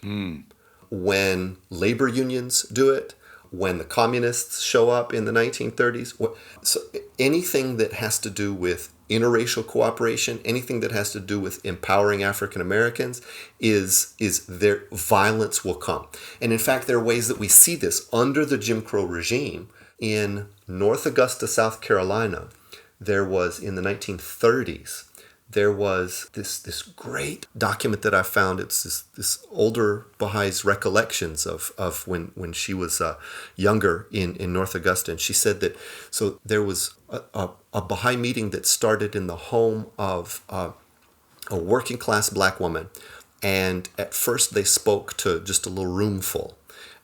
When labor unions do it, when the communists show up in the 1930s. So anything that has to do with interracial cooperation, anything that has to do with empowering African Americans, is their violence will come. And in fact, there are ways that we see this under the Jim Crow regime. In North Augusta, South Carolina, there was, in the 1930s, there was this great document that I found. It's this older Baha'is recollections of when she was younger in North Augusta. And she said that, so there was a Baha'i meeting that started in the home of a working class black woman. And at first they spoke to just a little room full.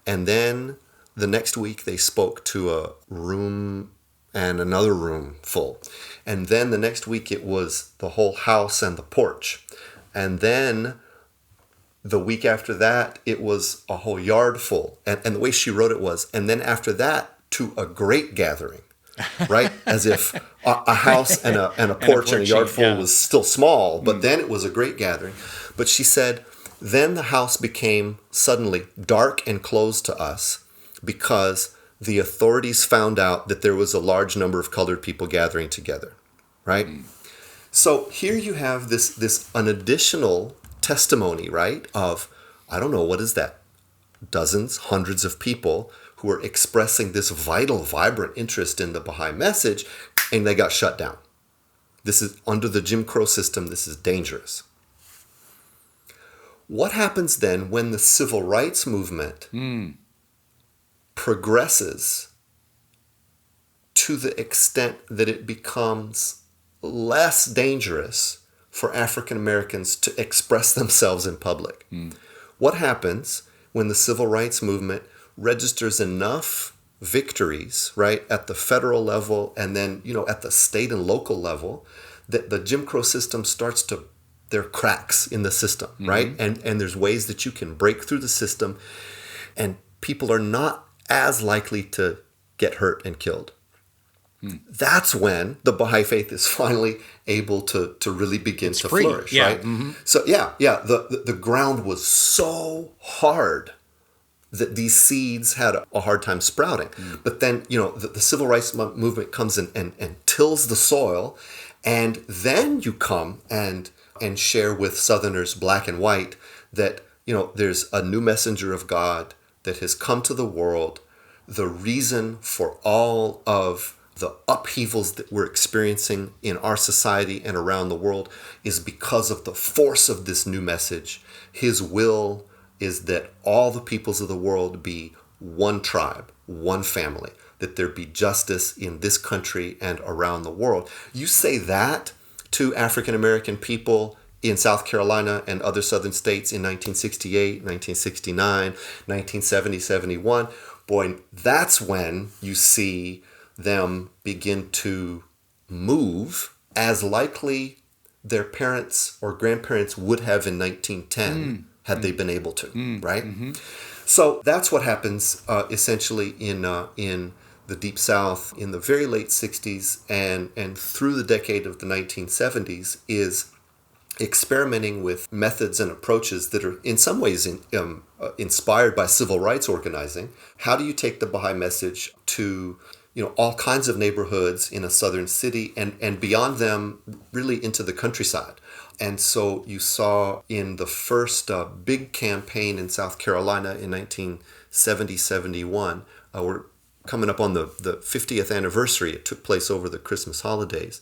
And then the next week they spoke to a room and another room full. And then the next week it was the whole house and the porch. And then the week after that, it was a whole yard full. And the way she wrote it was, and then after that, to a great gathering, right? As if a house and a porch and a yard full was still small, but then it was a great gathering. But she said, then the house became suddenly dark and closed to us because the authorities found out that there was a large number of colored people gathering together, right? So here you have this an additional testimony, right, of, I don't know, what is that? Dozens, hundreds of people who are expressing this vital, vibrant interest in the Baha'i message, and they got shut down. This is under the Jim Crow system. This is dangerous. What happens then when the civil rights movement progresses to the extent that it becomes less dangerous for African Americans to express themselves in public? What happens when the civil rights movement registers enough victories, right, at the federal level and then, at the state and local level, that the Jim Crow system starts to, there are cracks in the system, right? And there's ways that you can break through the system, and people are not as likely to get hurt and killed. That's when the Baha'i Faith is finally able to really begin to flourish, right? So the ground was so hard that these seeds had a hard time sprouting. But then, the civil rights movement comes in and tills the soil, and then you come and share with Southerners, black and white, that, there's a new messenger of God that has come to the world. The reason for all of the upheavals that we're experiencing in our society and around the world is because of the force of this new message. His will is that all the peoples of the world be one tribe, one family, that there be justice in this country and around the world. You say that to African American people in South Carolina and other southern states in 1968, 1969, 1970, 71, boy, that's when you see them begin to move as likely their parents or grandparents would have in 1910 had they been able to, right? So that's what happens essentially in the Deep South in the very late 60s and through the decade of the 1970s is experimenting with methods and approaches that are in some ways inspired by civil rights organizing. How do you take the Baha'i message to all kinds of neighborhoods in a southern city and beyond them really into the countryside? And so you saw in the first big campaign in South Carolina in 1970-71, we're coming up on the 50th anniversary. It took place over the Christmas holidays.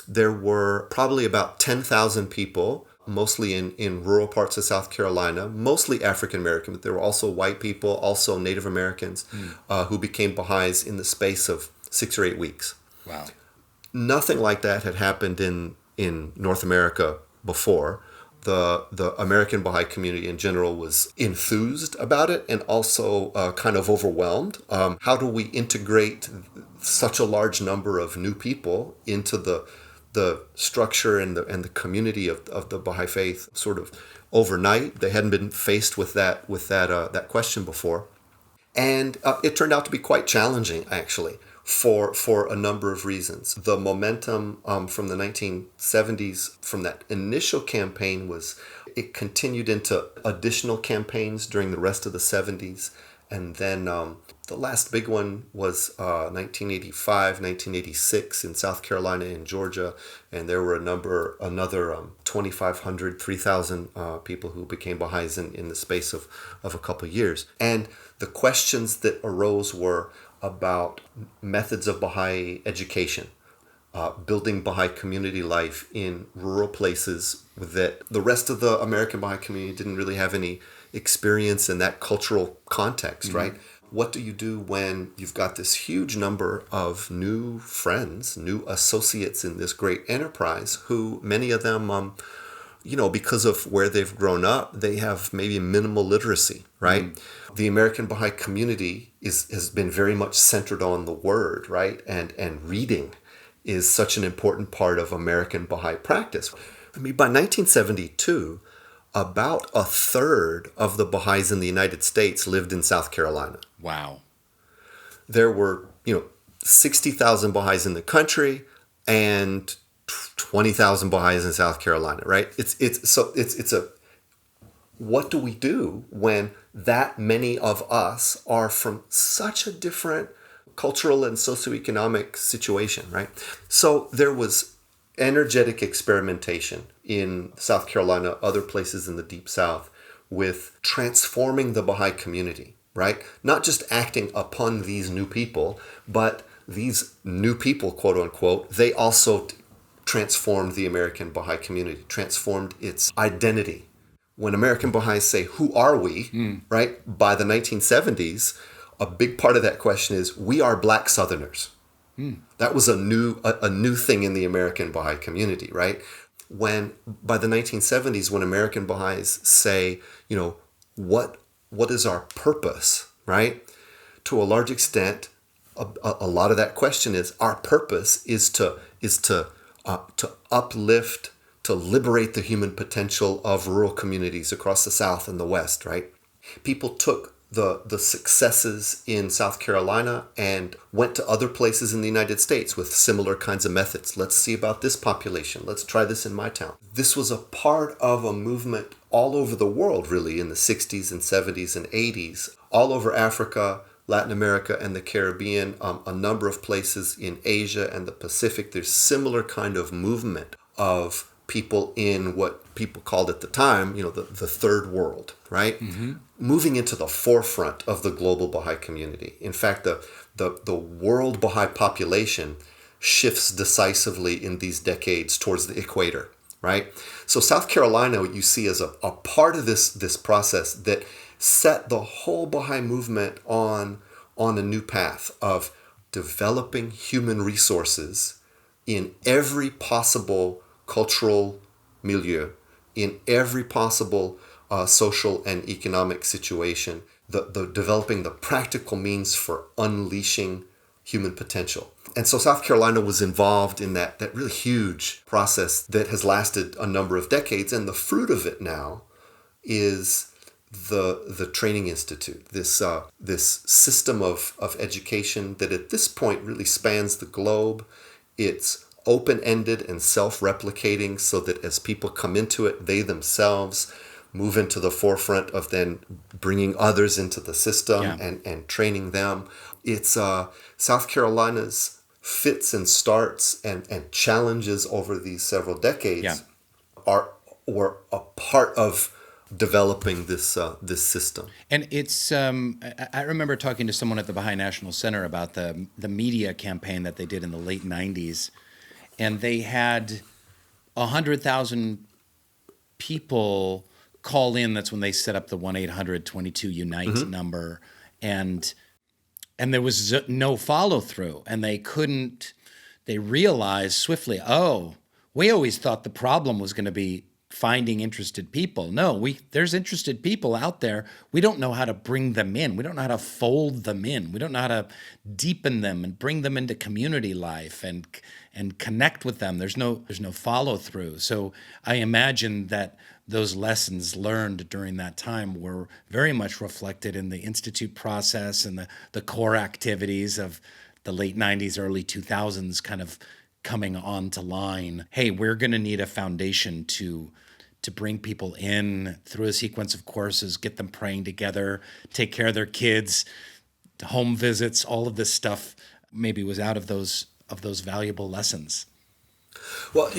There were probably about 10,000 people, mostly in rural parts of South Carolina, mostly African American, but there were also white people, also Native Americans, who became Baha'is in the space of 6 or 8 weeks. Wow. Nothing like that had happened in North America before. The American Baha'i community in general was enthused about it and also kind of overwhelmed. How do we integrate such a large number of new people into the structure and the community of the Baha'i Faith sort of overnight? They hadn't been faced with that question before, and it turned out to be quite challenging actually for a number of reasons. The momentum from the 1970s, from that initial campaign, it continued into additional campaigns during the rest of the 70s, And then the last big one was 1985, 1986 in South Carolina and Georgia. And there were another 2,500, 3,000 people who became Baha'is in the space of a couple of years. And the questions that arose were about methods of Baha'i education, building Baha'i community life in rural places that the rest of the American Baha'i community didn't really have any experience in that cultural context, right? What do you do when you've got this huge number of new friends, new associates in this great enterprise who many of them, because of where they've grown up, they have maybe minimal literacy, right? The American Baha'i community has been very much centered on the word, right? And reading is such an important part of American Baha'i practice. I mean, by 1972, about a third of the Baha'is in the United States lived in South Carolina. Wow. There were, 60,000 Baha'is in the country and 20,000 Baha'is in South Carolina, right? What do we do when that many of us are from such a different cultural and socioeconomic situation, right? So there was energetic experimentation in South Carolina, other places in the Deep South, with transforming the Baha'i community, right? Not just acting upon these new people, but these new people, quote unquote, they also transformed the American Baha'i community, transformed its identity. When American Baha'is say, who are we, right? By the 1970s, a big part of that question is, we are Black Southerners. That was a new thing in the American Baha'i community, right? By the 1970s, when American Baha'is say, what is our purpose, right? To a large extent, a lot of that question is, our purpose is to uplift, to liberate the human potential of rural communities across the South and the West, right? People took the successes in South Carolina and went to other places in the United States with similar kinds of methods. Let's see about this population. Let's try this in my town. This was a part of a movement all over the world, really, in the 60s and 70s and 80s, all over Africa, Latin America, and the Caribbean, a number of places in Asia and the Pacific. There's similar kind of movement of people in what people called at the time, the third world, right? Moving into the forefront of the global Baha'i community. In fact, the world Baha'i population shifts decisively in these decades towards the equator, right? So South Carolina, you see as a part of this process that set the whole Baha'i movement on a new path of developing human resources in every possible cultural milieu, in every possible social and economic situation, the developing the practical means for unleashing human potential. And so South Carolina was involved in that really huge process that has lasted a number of decades, and the fruit of it now is the Training Institute, this system of education that at this point really spans the globe. It's open-ended and self-replicating so that as people come into it, they themselves move into the forefront of then bringing others into the system and training them. It's South Carolina's fits and starts and challenges over these several decades were a part of developing this system. And it's I remember talking to someone at the Baha'i National Center about the media campaign that they did in the late 90s. And they had 100,000 people call in. That's when they set up the 1-800-22-UNITE number. And there was no follow through. And they realized swiftly, we always thought the problem was going to be finding interested people. No, there's interested people out there. We don't know how to bring them in. We don't know how to fold them in. We don't know how to deepen them and bring them into community life and connect with them. There's no follow through. So I imagine that those lessons learned during that time were very much reflected in the Institute process and the core activities of the late 90s, early 2000s kind of coming onto line. Hey, we're going to need a foundation to to bring people in through a sequence of courses, get them praying together, take care of their kids, home visits, all of this stuff maybe was out of those valuable lessons. Well,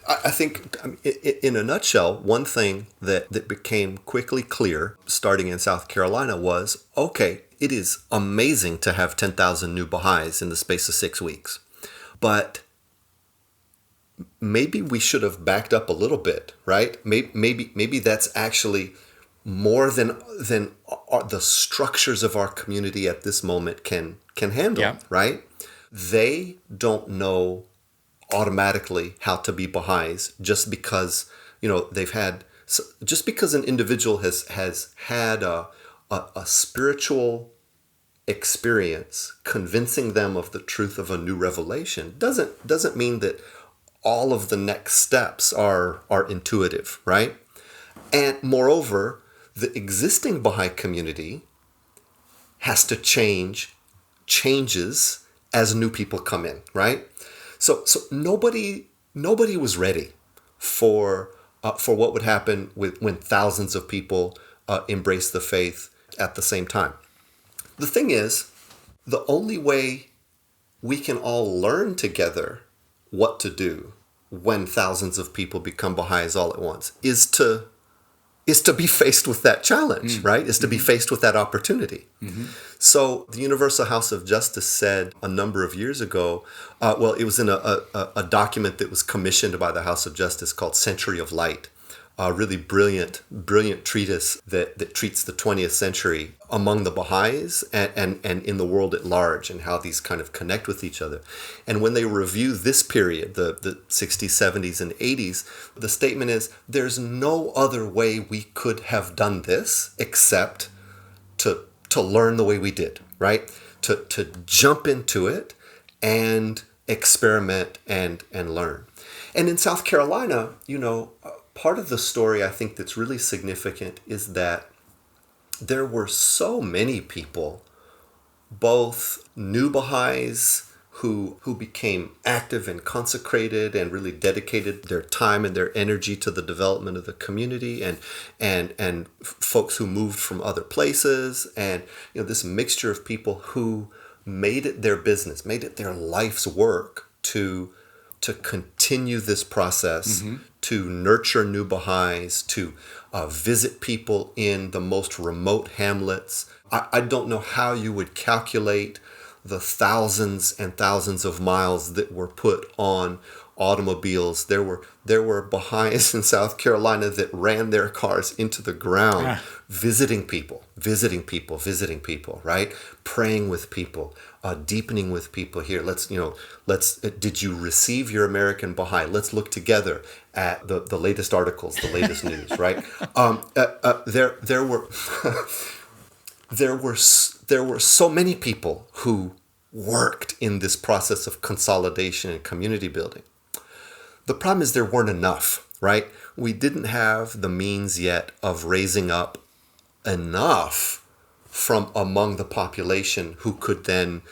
I think in a nutshell, one thing that became quickly clear starting in South Carolina was, okay, it is amazing to have 10,000 new Baha'is in the space of 6 weeks. But maybe we should have backed up a little bit, right? Maybe that's actually more than the structures of our community at this moment can handle, Yeah. right? They don't know automatically how to be Baha'is just because just because an individual has had a spiritual experience convincing them of the truth of a new revelation doesn't mean that all of the next steps are intuitive, right? And moreover, the existing Baha'i community has to changes as new people come in, right? So nobody was ready for what would happen when thousands of people embrace the faith at the same time. The thing is, the only way we can all learn together what to do when thousands of people become Baha'is all at once is to be faced with that challenge, right? Is to be faced with that opportunity. So the Universal House of Justice said a number of years ago, it was in a document that was commissioned by the House of Justice called Century of Light, a really brilliant treatise that treats the 20th century among the Baha'is and in the world at large and how these kind of connect with each other. And when they review this period, the 60s, 70s, and 80s, the statement is, there's no other way we could have done this except to learn the way we did, right? To jump into it and experiment and learn. And in South Carolina, part of the story I think that's really significant is that there were so many people, both new Baha'is who became active and consecrated and really dedicated their time and their energy to the development of the community, and folks who moved from other places, and this mixture of people who made it their business, made it their life's work to continue this process, to nurture new Baha'is, to visit people in the most remote hamlets. I don't know how you would calculate the thousands and thousands of miles that were put on automobiles. There were Baha'is in South Carolina that ran their cars into the ground, visiting people, right? Praying with people, deepening with people here. Did you receive your American Baha'i? Let's look together at the latest articles, the latest news, right? There were so many people who worked in this process of consolidation and community building. The problem is there weren't enough, right? We didn't have the means yet of raising up enough from among the population who could then,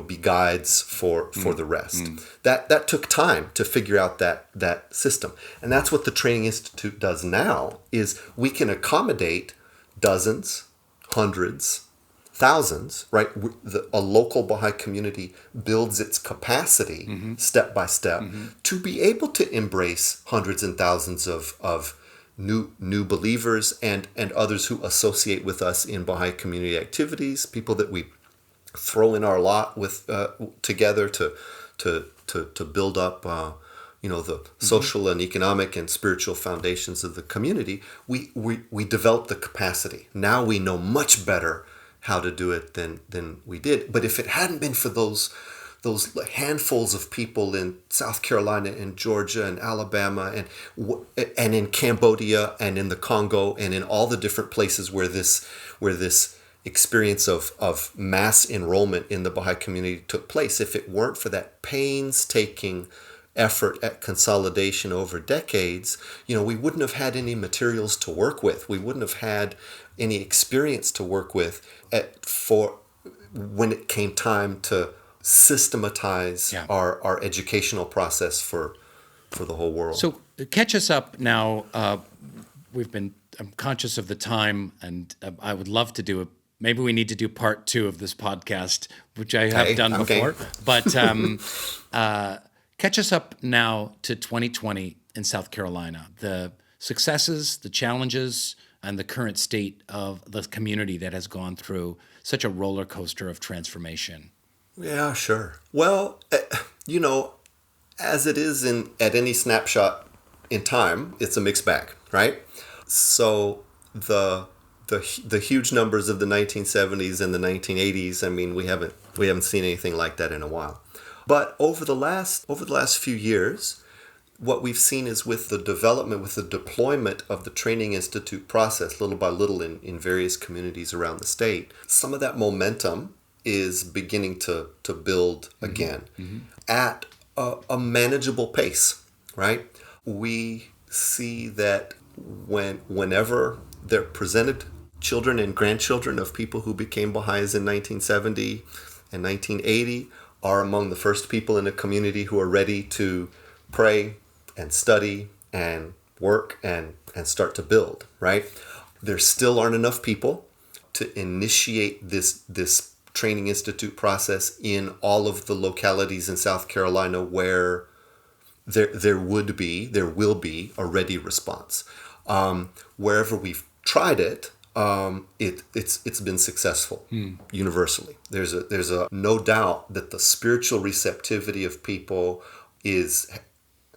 be guides for the rest. That took time to figure out that system. And that's what the Training Institute does now, is we can accommodate dozens, hundreds, thousands, right? A local Baha'i community builds its capacity step by step to be able to embrace hundreds and thousands of new believers and others who associate with us in Baha'i community activities, people that we throw in our lot with together to build up the social and economic and spiritual foundations of the community. We develop the capacity. Now we know much better how to do it than we did. But if it hadn't been for those handfuls of people in South Carolina and Georgia and Alabama and in Cambodia and in the Congo and in all the different places where this experience of mass enrollment in the Baha'i community took place, if it weren't for that painstaking effort at consolidation over decades, we wouldn't have had any materials to work with. We wouldn't have had any experience to work with for when it came time to systematize our educational process for for the whole world. So catch us up now. I'm conscious of the time, and I would love to do maybe we need to do part 2 of this podcast, which I have done before. Okay. But catch us up now to 2020 in South Carolina, the successes, the challenges, and the current state of the community that has gone through such a roller coaster of transformation. Yeah, sure. Well, as it is at any snapshot in time, it's a mixed bag, right? So the huge numbers of the 1970s and the 1980s, I mean, we haven't seen anything like that in a while. But over the last few years, what we've seen is with the deployment of the Training Institute process, little by little in various communities around the state, some of that momentum is beginning to build again at a manageable pace, right? We see that whenever they're presented, children and grandchildren of people who became Baha'is in 1970 and 1980 are among the first people in a community who are ready to pray and study and work and start to build, right? There still aren't enough people to initiate this Training Institute process in all of the localities in South Carolina where there will be a ready response. Wherever we've tried it, it's been successful universally. There's a no doubt that the spiritual receptivity of people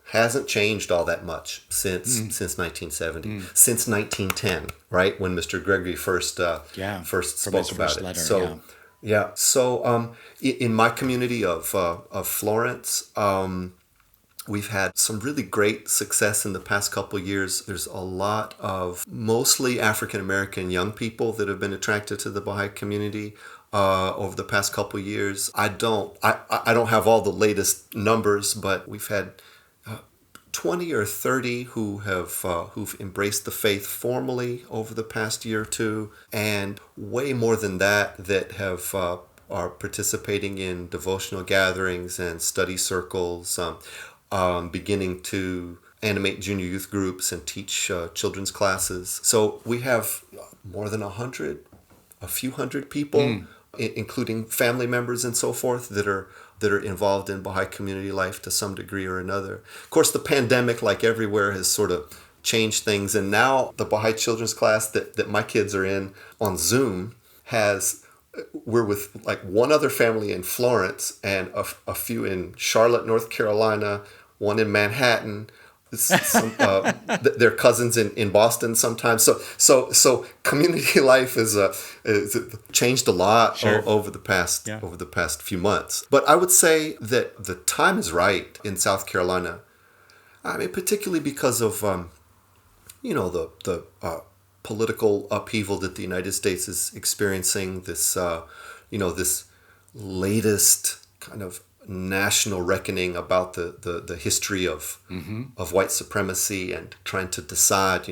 hasn't changed all that much since 1970, since 1910, right, when Mr. Gregory first spoke about it. Letter, So in my community of Florence, we've had some really great success in the past couple of years. There's a lot of mostly African American young people that have been attracted to the Baha'i community over the past couple of years. I don't have all the latest numbers, but we've had 20 or 30 who've embraced the faith formally over the past year or two, and way more than that are participating in devotional gatherings and study circles, beginning to animate junior youth groups and teach children's classes. So we have more than a few hundred people, including family members and so forth, that are involved in Baha'i community life to some degree or another. Of course, the pandemic, like everywhere, has sort of changed things. And now the Baha'i children's class that my kids are in on Zoom we're with like one other family in Florence and a few in Charlotte, North Carolina, one in Manhattan. They're cousins in Boston sometimes. So community life is changed a lot over the past few months. But I would say that the time is right in South Carolina. I mean, particularly because of the political upheaval that the United States is experiencing. This this latest kind of national reckoning about the history of white supremacy and trying to decide,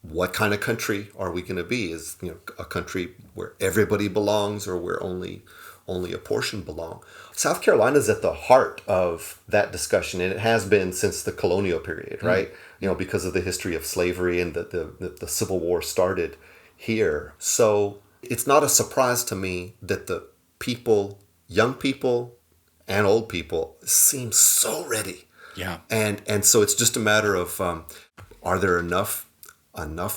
what kind of country are we going to be? Is a country where everybody belongs or where only a portion belong? South Carolina is at the heart of that discussion, and it has been since the colonial period, right? Because of the history of slavery and the Civil War started here. So it's not a surprise to me that the people, young people and old people, seem so ready. Yeah. And so it's just a matter of are there enough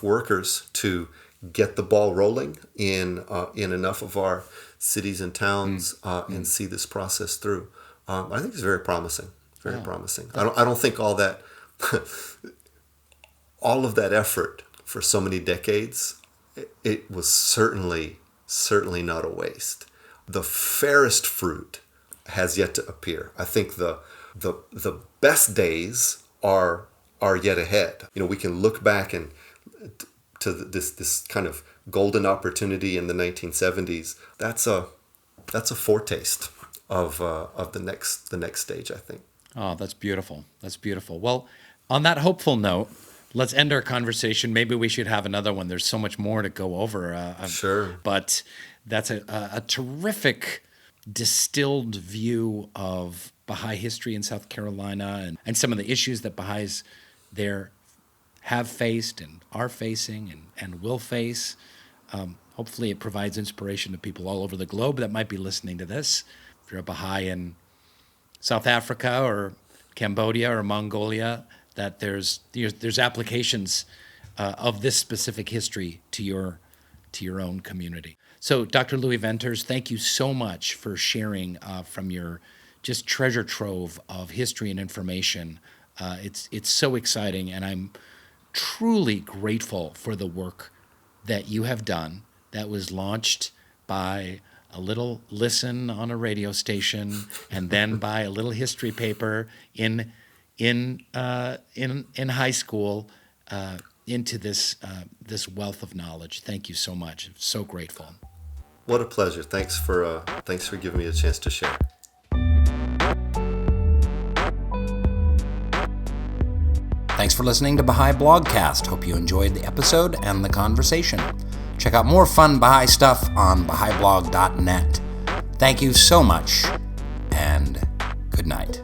workers to get the ball rolling in enough of our cities and towns and see this process through. I think it's very promising. Very promising. I don't think all that all of that effort for so many decades, it was certainly not a waste. The fairest fruit has yet to appear. I think the best days are yet ahead. We can look back and to this kind of golden opportunity in the 1970s. That's a foretaste of the next stage, I think. Oh, that's beautiful. That's beautiful. Well, on that hopeful note, let's end our conversation. Maybe we should have another one. There's so much more to go over. Sure. But that's a terrific distilled view of Baha'i history in South Carolina and some of the issues that Baha'is there have faced and are facing and will face. Hopefully it provides inspiration to people all over the globe that might be listening to this. If you're a Baha'i in South Africa or Cambodia or Mongolia, that there's applications of this specific history to your own community. So, Dr. Louis Venters, thank you so much for sharing from your just treasure trove of history and information. It's so exciting, and I'm truly grateful for the work that you have done that was launched by a little listen on a radio station and then by a little history paper in high school into this wealth of knowledge. Thank you so much. I'm so grateful. What a pleasure. Thanks for giving me a chance to share. Thanks for listening to Baha'i Blogcast. Hope you enjoyed the episode and the conversation. Check out more fun Baha'i stuff on Baha'iBlog.net. Thank you so much, and good night.